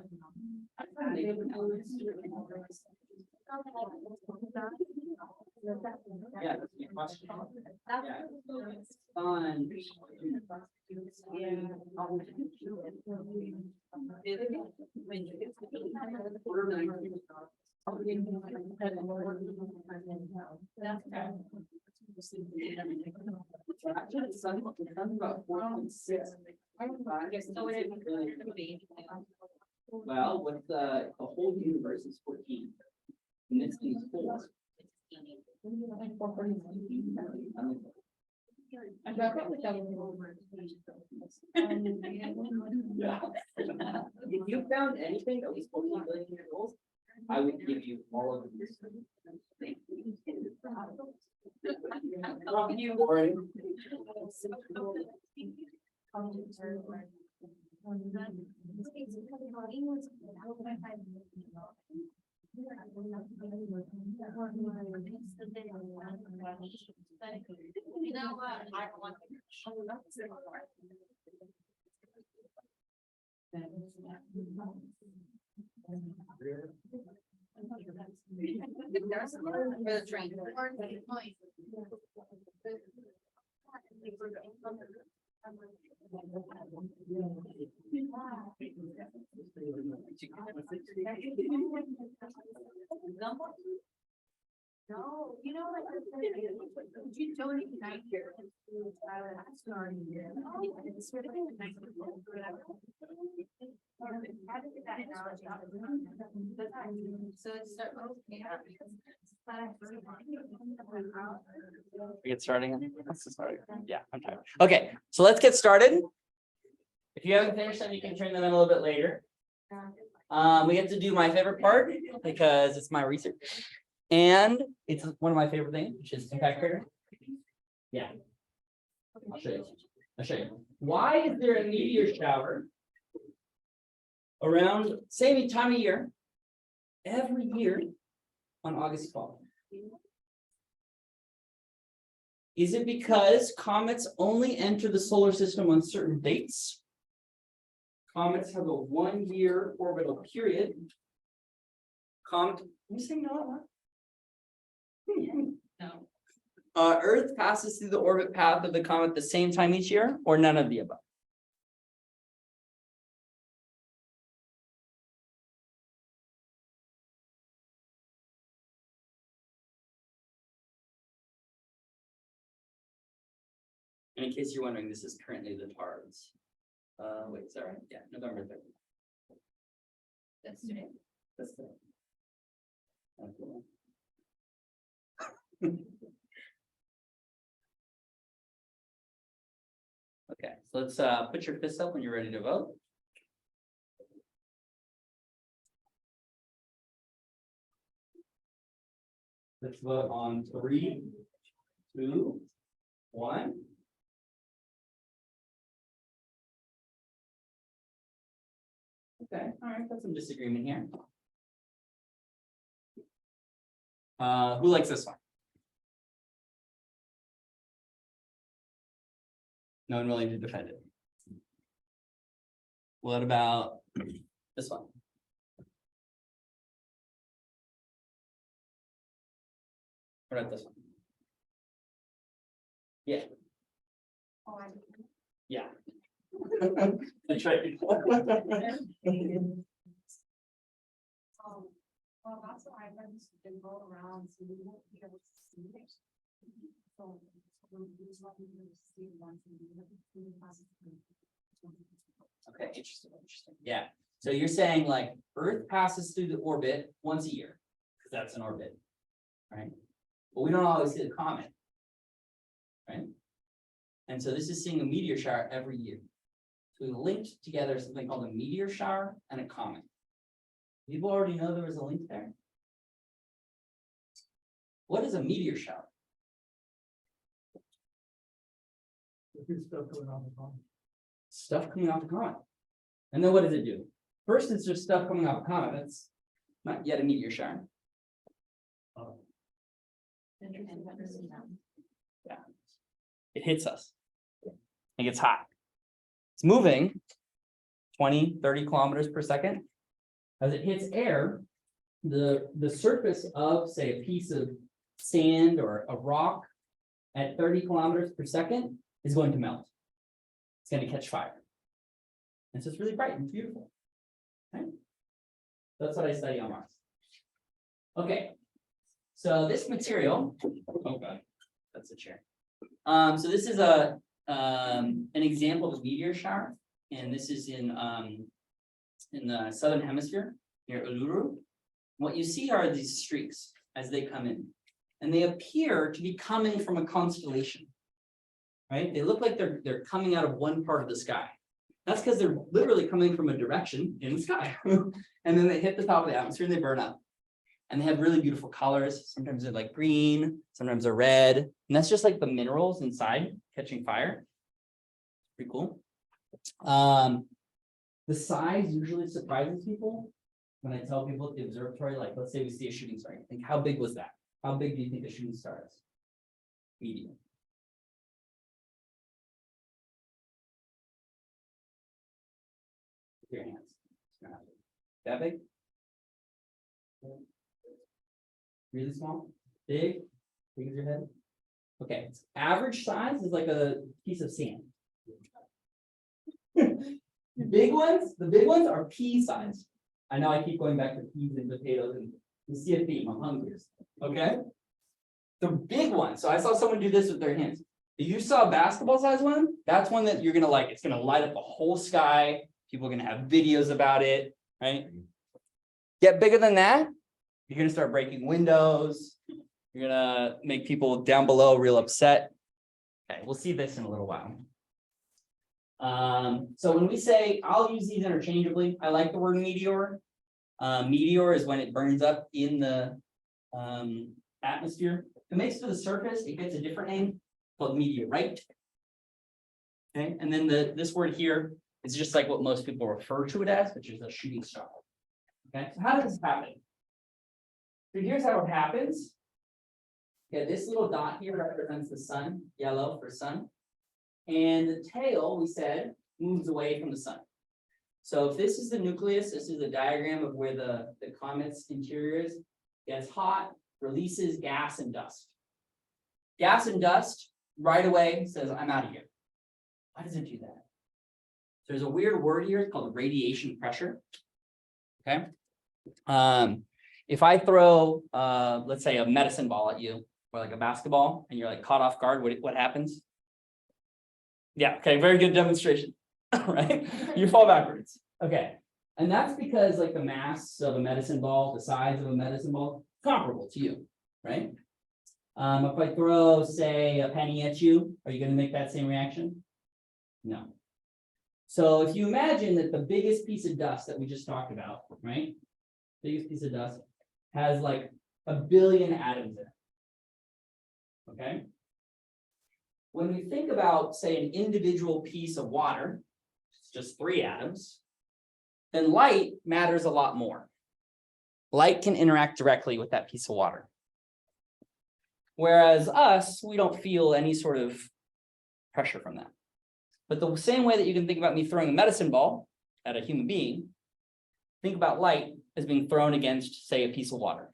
Yeah, that's your question. Yeah. Fun. Well, with the whole universe is 14. And this thing is 4. Yeah. If you found anything that was 14 billion years old, I would give you all of this. Love you, Warren. You know what? I don't want for the train. No, you know what? You don't even like here. So it's start. We get starting. Yeah, I'm tired. Okay, so let's get started. If you haven't finished them, you can turn them in a little bit later. We get to do my favorite part because it's my research. And it's one of my favorite things, which is impact crater. Yeah. I'll show you. I'll show you. Why is there a meteor shower around same time of year every year on August 12th? Is it because comets only enter the solar system on certain dates? Comets have a 1-year orbital period. Comet, you saying no? No. Earth passes through the orbit path of the comet the same time each year, or none of the above? And in case you're wondering, this is currently the TARS. Wait, is that right? Yeah, November 3rd. That's today. That's the. Okay. Okay, so let's put your fists up when you're ready to vote. Let's vote on 3, 2, 1. Okay, all right, got some disagreement here. Who likes this one? No one willing to defend it. What about this one? What about this one? Yeah. Yeah. That's right. Well, that's why I went to go around, so we won't be able to see it. So, we'll just let you see it once and Okay, interesting, interesting. Yeah, so you're saying like Earth passes through the orbit once a year, because that's an orbit, right? But we don't always see the comet, right? And so this is seeing a meteor shower every year. So we linked together something called a meteor shower and a comet. People already know there was a link there. What is a meteor shower? Good stuff going on the phone. Stuff coming off the comet. And then what does it do? First, it's just stuff coming off the comet. That's not yet a meteor shower. Yeah. it hits us. It gets hot. It's moving 20, 30 kilometers per second. As it hits air, the surface of, say, a piece of sand or a rock at 30 kilometers per second is going to melt. It's going to catch fire. And so it's really bright and beautiful. Okay? That's what I study on Mars. Okay. So this material, oh god, that's a chair. So this is an example of a meteor shower, and this is in the southern hemisphere near Uluru. What you see are these streaks as they come in, and they appear to be coming from a constellation. Right? They look like they're coming out of one part of the sky. That's because they're literally coming from a direction in the sky, and then they hit the top of the atmosphere and they burn up. And they have really beautiful colors. Sometimes they're like green, sometimes they're red. And that's just like the minerals inside catching fire. Pretty cool. The size usually surprises people. When I tell people at the observatory, like, let's say we see a shooting star. Think, how big was that? How big do you think a shooting star is? Medium. Your hands. That big? Really small? Big? Big as your head? Okay. Average size is like a piece of sand. The big ones are pea size. I know I keep going back to peas and potatoes, and you see a theme. I'm hungry. Okay? The big one. So I saw someone do this with their hands. If you saw a basketball size one, that's one that you're gonna like. It's gonna light up the whole sky. People are gonna have videos about it, right? Get bigger than that, you're gonna start breaking windows. You're gonna make people down below real upset. Okay, we'll see this in a little while. So when we say, I'll use these interchangeably. I like the word meteor. Meteor is when it burns up in the atmosphere. If it makes it to the surface, it gets a different name called meteorite. Okay, and then this word here is just like what most people refer to it as, which is a shooting star. Okay, so how does this happen? So here's how it happens. Yeah, this little dot here represents the sun, yellow for sun. And the tail, we said, moves away from the sun. So if this is the nucleus, this is a diagram of where the comet's interior is. Gets hot, releases gas and dust. Gas and dust right away says, I'm out of here. Why does it do that? There's a weird word here called radiation pressure. Okay. If I throw, let's say, a medicine ball at you, or like a basketball, and you're like caught off guard, what happens? Yeah, okay, very good demonstration, right? You fall backwards. Okay, and that's because like the mass of a medicine ball, the size of a medicine ball, comparable to you, right? If I throw, say, a penny at you, are you going to make that same reaction? No. So if you imagine that the biggest piece of dust that we just talked about, right? Biggest piece of dust has like 1 billion atoms in it. Okay. When we think about, say, an individual piece of water, it's just 3 atoms, then light matters a lot more. Light can interact directly with that piece of water. Whereas us, we don't feel any sort of pressure from that. But the same way that you can think about me throwing a medicine ball at a human being, think about light as being thrown against, say, a piece of water.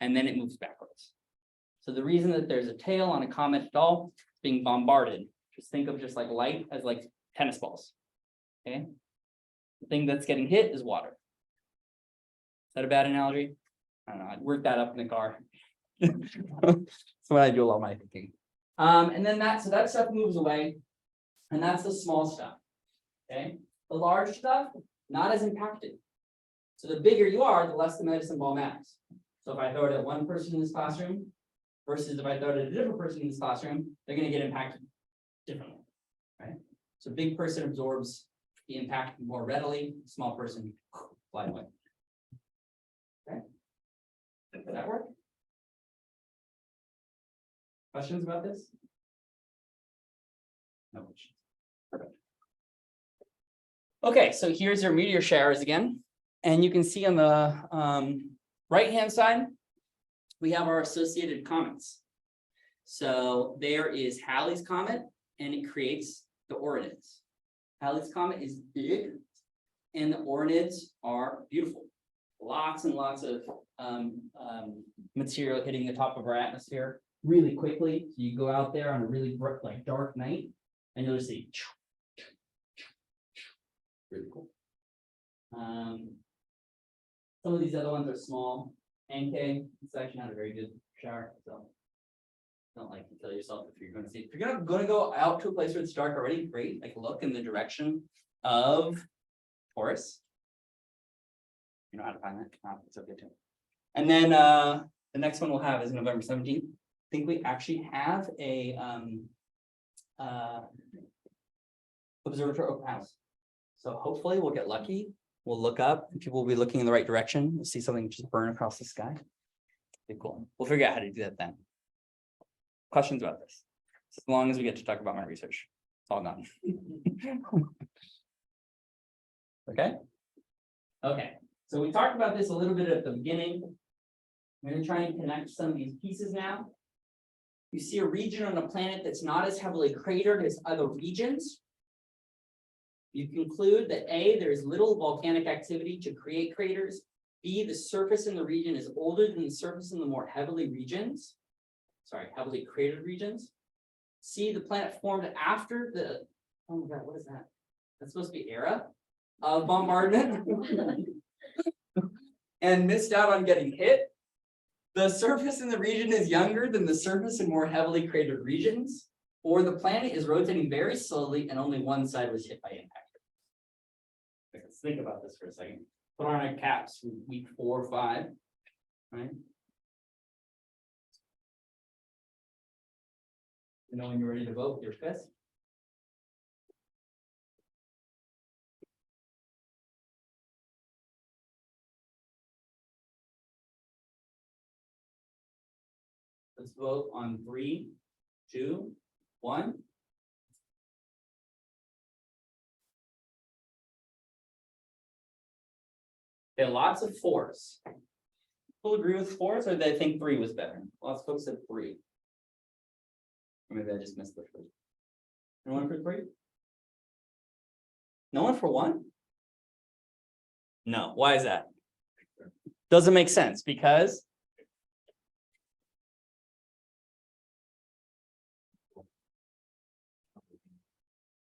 And then it moves backwards. So the reason that there's a tail on a comet at all, it's being bombarded. Just think of just like light as like tennis balls. Okay. The thing that's getting hit is water. Is that a bad analogy? I don't know. I'd work that up in the car. That's when I do a lot of my thinking. And then that stuff moves away. And that's the small stuff. Okay. The large stuff, not as impacted. So the bigger you are, the less the medicine ball matters. So if I throw it at one person in this classroom versus if I throw it at a different person in this classroom, they're going to get impacted differently. Right. So big person absorbs the impact more readily, small person fly away. Okay. Does that work? Questions about this? No questions. Perfect. Okay, so here's your meteor showers again. And you can see on the right-hand side, we have our associated comets. So there is Halley's Comet, and it creates the Orinids. Halley's Comet is big, and the Orinids are beautiful. Lots and lots of material hitting the top of our atmosphere really quickly. So you go out there on a really like dark night, and you'll just see. Really cool. Some of these other ones are small. NK, it's actually not a very good shower, so don't like to kill yourself if you're going to see. If you're gonna go out to a place where it's dark already, great. Like look in the direction of Taurus. You know how to find that? It's okay too. And then the next one we'll have is November 17th. I think we actually have a observatory open house. So hopefully we'll get lucky. We'll look up and people will be looking in the right direction. We'll see something just burn across the sky. Be cool. We'll figure out how to do that then. Questions about this? As long as we get to talk about my research. It's all done. Okay. Okay. So we talked about this a little bit at the beginning. I'm going to try and connect some of these pieces now. You see a region on a planet that's not as heavily cratered as other regions. You conclude that A, there is little volcanic activity to create craters. B, the surface in the region is older than the surface in the more heavily cratered regions. C, the planet formed after the, oh my God, what is that? That's supposed to be era of bombardment and missed out on getting hit. The surface in the region is younger than the surface in more heavily cratered regions, or the planet is rotating very slowly and only one side was hit by impact. Let's think about this for a second. Put on our caps from week 4 or 5, right? You know when you're ready to vote, your fist. Let's vote on 3, 2, 1. Okay, lots of 4s. People agree with 4s, or they think 3 was better? Lots of folks said 3. Or maybe I just missed the first. No one for 3? No one for 1? No. Why is that? Doesn't make sense because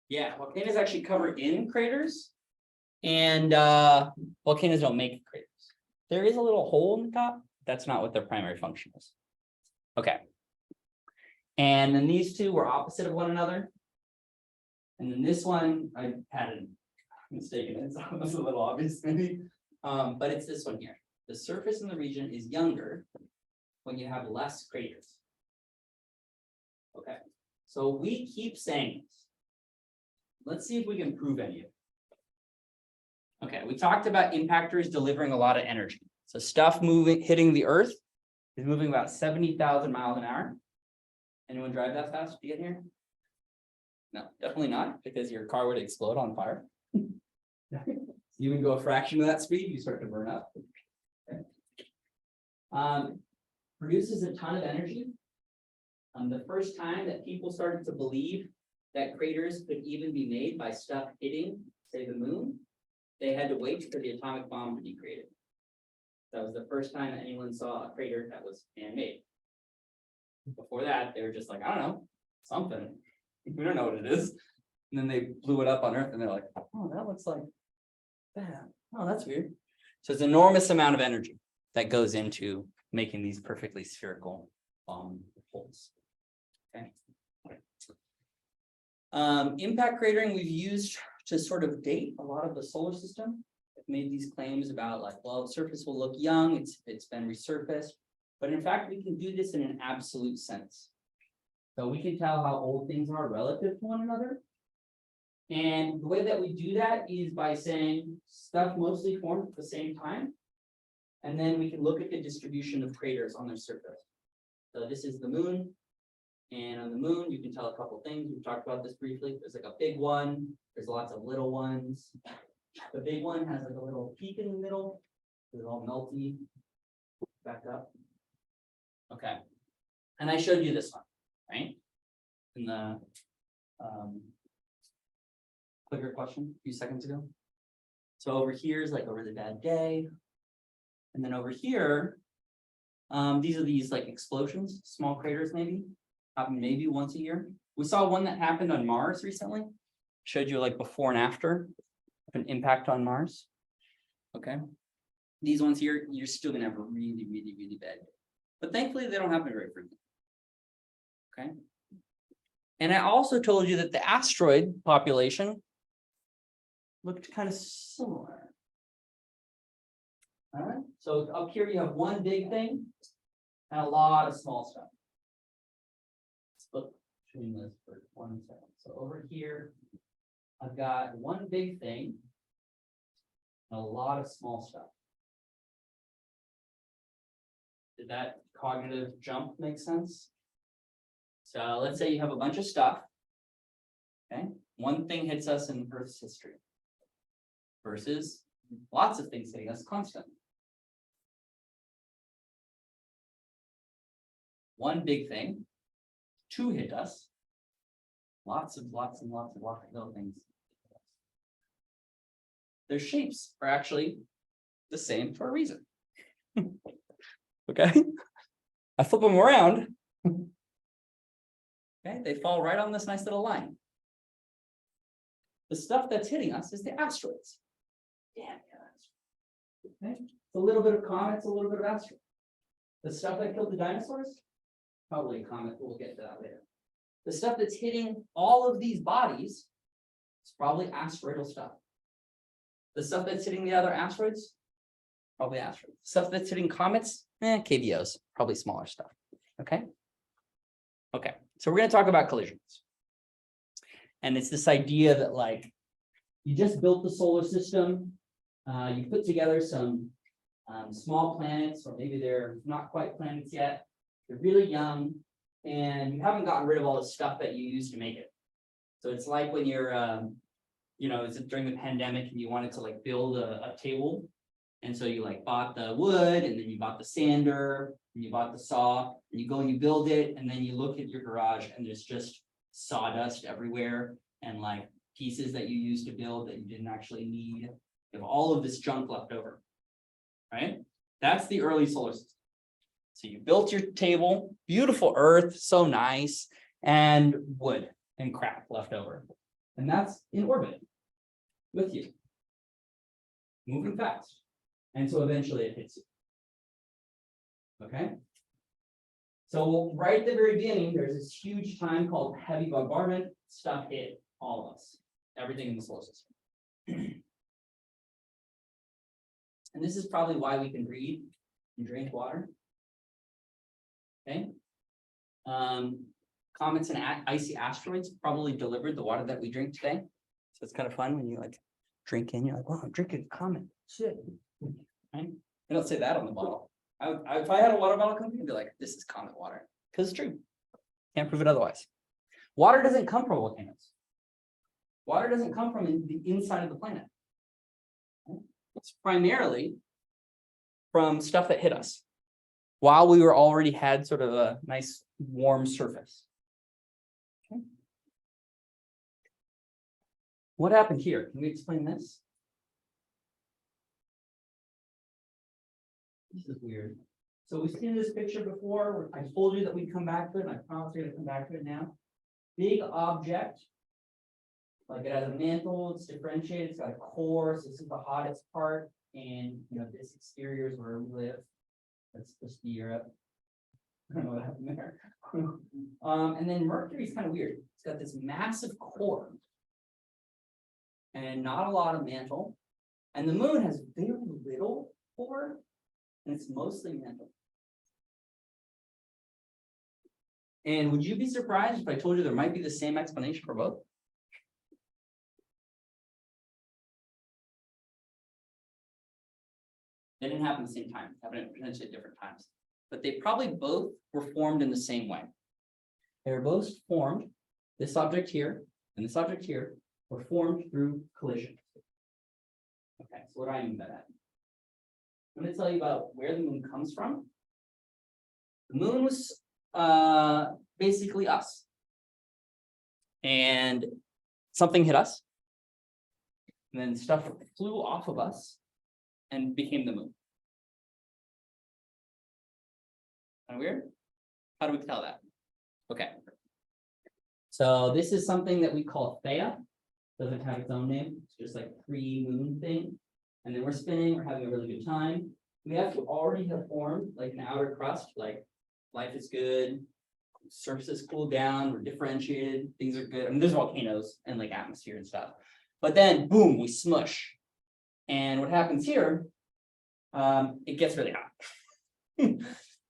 yeah, volcanoes actually cover in craters, and volcanoes don't make craters. There is a little hole in the top. That's not what their primary function is. Okay. And then these two were opposite of one another. And then this one, I had a mistake in it, so it was a little obvious maybe. But it's this one here. The surface in the region is younger when you have less craters. Okay, so we keep saying this. Let's see if we can prove any of it. Okay, we talked about impactors delivering a lot of energy. So stuff hitting the earth is moving about 70,000 miles an hour. Anyone drive that fast to get here? No, definitely not, because your car would explode on fire. You would go a fraction of that speed, you start to burn up. Okay. Produces a ton of energy. The first time that people started to believe that craters could even be made by stuff hitting, say, the moon, they had to wait for the atomic bomb to be created. That was the first time that anyone saw a crater that was man-made. Before that, they were just like, I don't know, something. We don't know what it is. And then they blew it up on Earth and they're like, oh, that looks like that. Oh, that's weird. So it's an enormous amount of energy that goes into making these perfectly spherical holes. Okay. Impact cratering we've used to sort of date a lot of the solar system. I've made these claims about like, well, the surface will look young, it's been resurfaced. But in fact, we can do this in an absolute sense. So we can tell how old things are relative to one another. And the way that we do that is by saying stuff mostly formed at the same time. And then we can look at the distribution of craters on their surface. So this is the moon. And on the moon, you can tell a couple things. We've talked about this briefly. There's like a big one. There's lots of little ones. The big one has like a little peak in the middle. It's all melty. Back up. Okay. And I showed you this one. right? In the clicker question a few seconds ago. So over here is like a really bad day. And then over here, these are these like explosions, small craters maybe, happen maybe once a year. We saw one that happened on Mars recently. Showed you like before and after of an impact on Mars. Okay. These ones here, you're still gonna have a really, really, really bad day. But thankfully they don't happen very frequently. Okay. And I also told you that the asteroid population looked kind of similar. All right, so up here you have one big thing and a lot of small stuff. Let's look between this for 1 second. So over here, I've got one big thing and a lot of small stuff. Did that cognitive jump make sense? So let's say you have a bunch of stuff. Okay, one thing hits us in Earth's history versus lots of things hitting us constantly. One big thing, two hit us, lots of little things. Their shapes are actually the same for a reason. Okay, I flip them around. Okay, they fall right on this nice little line. The stuff that's hitting us is the asteroids. Yeah, okay. It's a little bit of comets, a little bit of asteroids. The stuff that killed the dinosaurs, probably a comet, we'll get to that later. The stuff that's hitting all of these bodies is probably asteroidal stuff. The stuff that's hitting the other asteroids, probably asteroids. Stuff that's hitting comets, KBOs, probably smaller stuff. Okay. Okay, so we're going to talk about collisions. And it's this idea that like, you just built the solar system, you put together some small planets, or maybe they're not quite planets yet, they're really young, and you haven't gotten rid of all the stuff that you used to make it. So it's like when you're, it's during the pandemic and you wanted to like build a table. And so you like bought the wood, and then you bought the sander, and you bought the saw, and you go and you build it, and then you look at your garage and there's just sawdust everywhere and like pieces that you used to build that you didn't actually need. You have all of this junk left over, right? That's the early solar system. So you built your table, beautiful earth, so nice, and wood and crap left over. And that's in orbit with you, moving fast. And so eventually it hits you. Okay. So right at the very beginning, there's this huge time called heavy bombardment. Stuff hit all of us, everything in the solar system. And this is probably why we can breathe and drink water. Okay. Comets and icy asteroids probably delivered the water that we drink today. So it's kind of fun when you like drink in, you're like, wow, I'm drinking a comet. Shit. Right? They don't say that on the bottle. If I had a water bottle company, I'd be like, this is comet water. Because it's true. Can't prove it otherwise. Water doesn't come from volcanoes. Water doesn't come from the inside of the planet. It's primarily from stuff that hit us while we were already had sort of a nice warm surface. Okay. What happened here? Can we explain this? This is weird. So we've seen this picture before. I told you that we'd come back to it, and I promise we're going to come back to it now. Big object, like it has a mantle, it's differentiated, it's got a core, so this is the hottest part, and this exterior is where we live. That's just Europe. I don't know what happened there. And then Mercury's kind of weird. It's got this massive core and not a lot of mantle. And the moon has very little core. And it's mostly mantle. And would you be surprised if I told you there might be the same explanation for both? They didn't happen at the same time, happened at potentially different times. But they probably both were formed in the same way. They were both formed, this object here and this object here were formed through collision. Okay, so what do I mean by that? I'm going to tell you about where the moon comes from. The moon was basically us. And something hit us. And then stuff flew off of us and became the moon. Kind of weird? How do we tell that? Okay. So this is something that we call Theia. Doesn't have its own name. It's just like pre-moon thing. And then we're spinning, we're having a really good time. We have to already have formed like an outer crust, like life is good, surfaces cool down, we're differentiated, things are good. I mean, there's volcanoes and like atmosphere and stuff. But then boom, we smush. And what happens here, it gets really hot.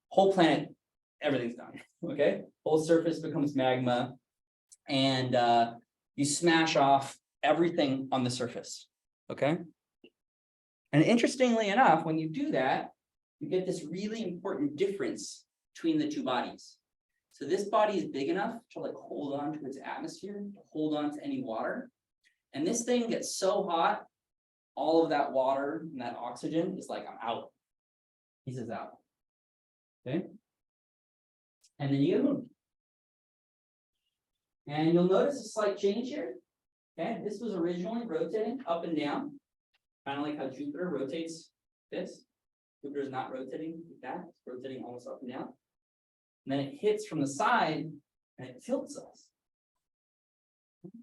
Whole planet, everything's done. Okay, whole surface becomes magma, and you smash off everything on the surface. Okay. And interestingly enough, when you do that, you get this really important difference between the two bodies. So this body is big enough to like hold on to its atmosphere, to hold on to any water. And this thing gets so hot, all of that water and that oxygen is like, I'm out. Pieces out. Okay. And then you get a moon. And you'll notice a slight change here. Okay, this was originally rotating up and down, kind of like how Jupiter rotates this. Jupiter is not rotating like that, it's rotating almost up and down. And then it hits from the side and it tilts us.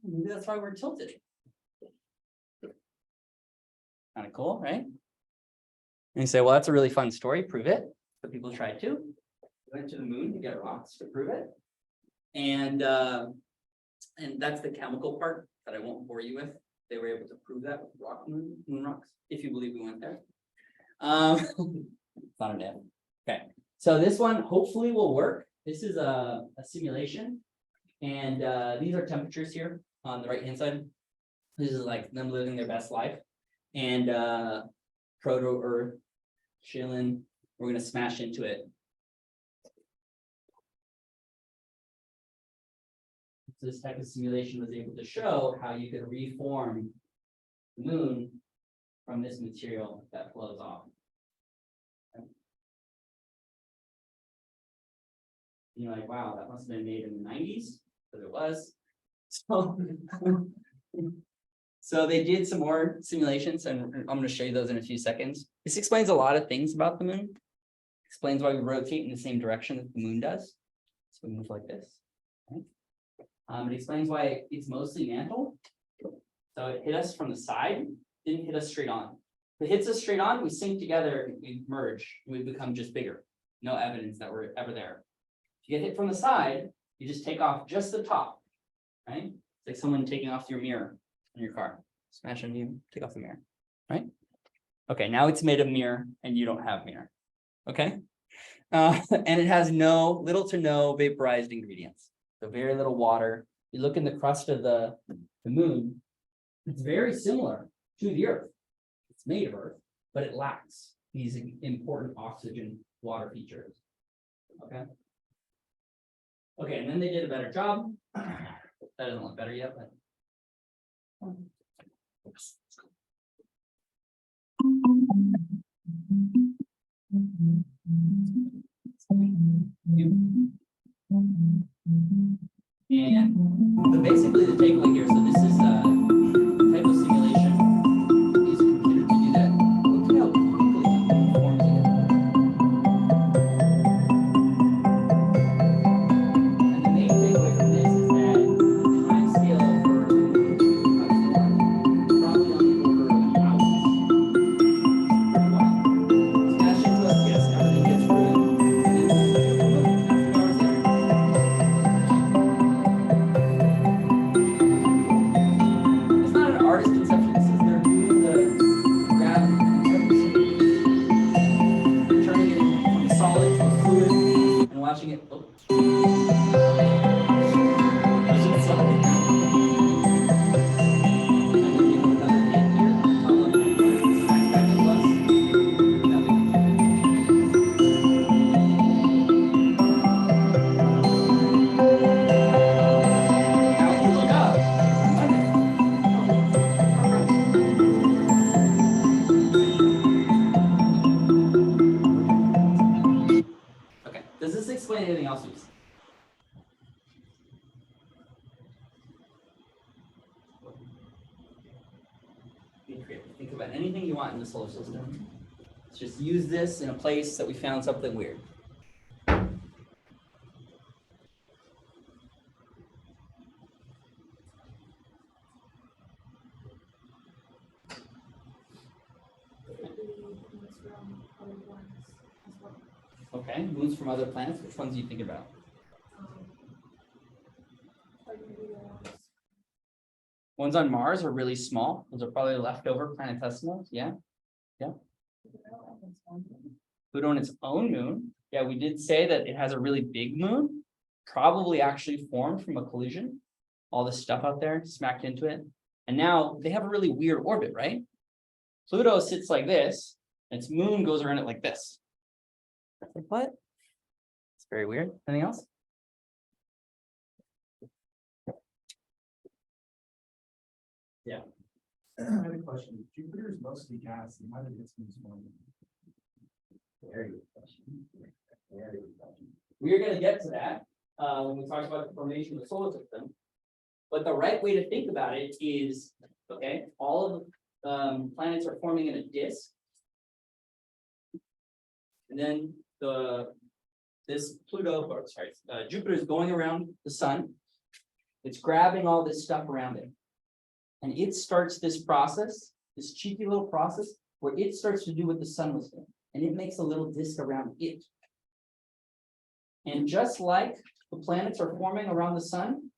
Maybe that's why we're tilted. Kind of cool, right? And you say, well, that's a really fun story, prove it. So people tried to. They went to the moon to get rocks to prove it. And that's the chemical part that I won't bore you with. They were able to prove that with moon rocks, if you believe we went there. It's not a myth. Okay, so this one hopefully will work. This is a simulation, and these are temperatures here on the right hand side. This is like them living their best life, and proto-Earth chilling. We're gonna smash into it. This type of simulation was able to show how you could reform the moon from this material that flows off. And you're like, wow, that must have been made in the 90s, because it was. So they did some more simulations, and I'm going to show you those in a few seconds. This explains a lot of things about the moon. Explains why we rotate in the same direction that the moon does. So we move like this. Right? It explains why it's mostly mantle. So it hit us from the side, didn't hit us straight on. If it hits us straight on, we sink together, we merge, we become just bigger. No evidence that we're ever there. If you get hit from the side, you just take off just the top, right? It's like someone taking off your mirror in your car. Smash on you, take off the mirror, right? Okay, now it's made of mirror and you don't have mirror, okay? And it has little to no vaporized ingredients. So very little water. You look in the crust of the moon, it's very similar to the Earth. It's made of Earth, but it lacks these important oxygen water features. Okay. Okay, and then they did a better job. That doesn't look better yet, but. And but basically the takeaway here, so this is a type of simulation is considered to do that. Look at how quickly it forms together. And the main takeaway from this is that the time scale for probably on the order of hours. Pretty wild. Smash into us, yes, everything gets ruined. And then a few hours later. It's not an artist conception, this is they're doing the gravity, turning it from solid to a fluid and watching it. Oh. I should stop it. And then give it another hit here. Tunnel it, smack back into us. Nothing. Now if you look up, Get creative. Think about anything you want in the solar system. Let's just use this in a place that we found something weird. Okay, moons from other planets. Which ones do you think about? Ones on Mars are really small. Those are probably leftover planetesimals. Yeah. Pluto on its own moon. Yeah, we did say that it has a really big moon, probably actually formed from a collision. All this stuff out there smacked into it. And now they have a really weird orbit, right? Pluto sits like this, and its moon goes around it like this. Like what? It's very weird. Anything else? Yeah. I have a question. Jupiter is mostly gas, and how did it move forward? Very good question. Very good question. We're going to get to that when we talk about the formation of the solar system. But the right way to think about it is, okay, all of the planets are forming in a disk. And then Jupiter is going around the sun. It's grabbing all this stuff around it. And it starts this process, this cheeky little process, where it starts to do what the sun was doing. And it makes a little disk around it. And just like the planets are forming around the sun,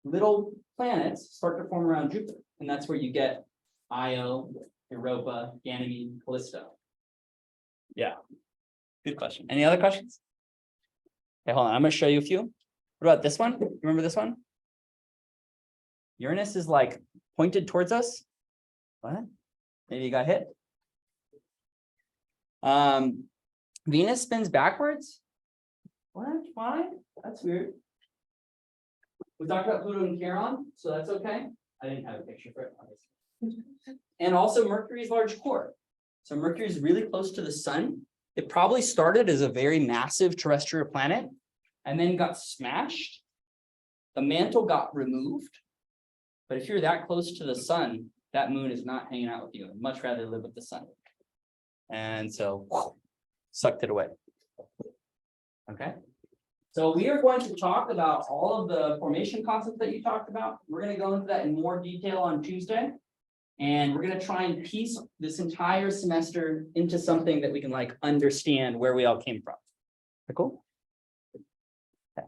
little planets start to form around Jupiter. And that's where you get Io, Europa, Ganymede, Callisto. Yeah, good question. Any other questions? Okay, hold on. I'm going to show you a few. What about this one? Remember this one? Uranus is like pointed towards us. What? Maybe you got hit. Venus spins backwards. What? Why? That's weird. We talked about Pluto and Charon, so that's okay. I didn't have a picture for it, obviously. And also Mercury's large core. So Mercury is really close to the sun. It probably started as a very massive terrestrial planet and then got smashed. The mantle got removed. But if you're that close to the sun, that moon is not hanging out with you. I'd much rather live with the sun. And so, sucked it away. Okay. So we are going to talk about all of the formation concepts that you talked about. We're going to go into that in more detail on Tuesday. And we're going to try and piece this entire semester into something that we can like understand where we all came from. Cool? Okay.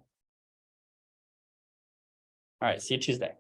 All right, see you Tuesday.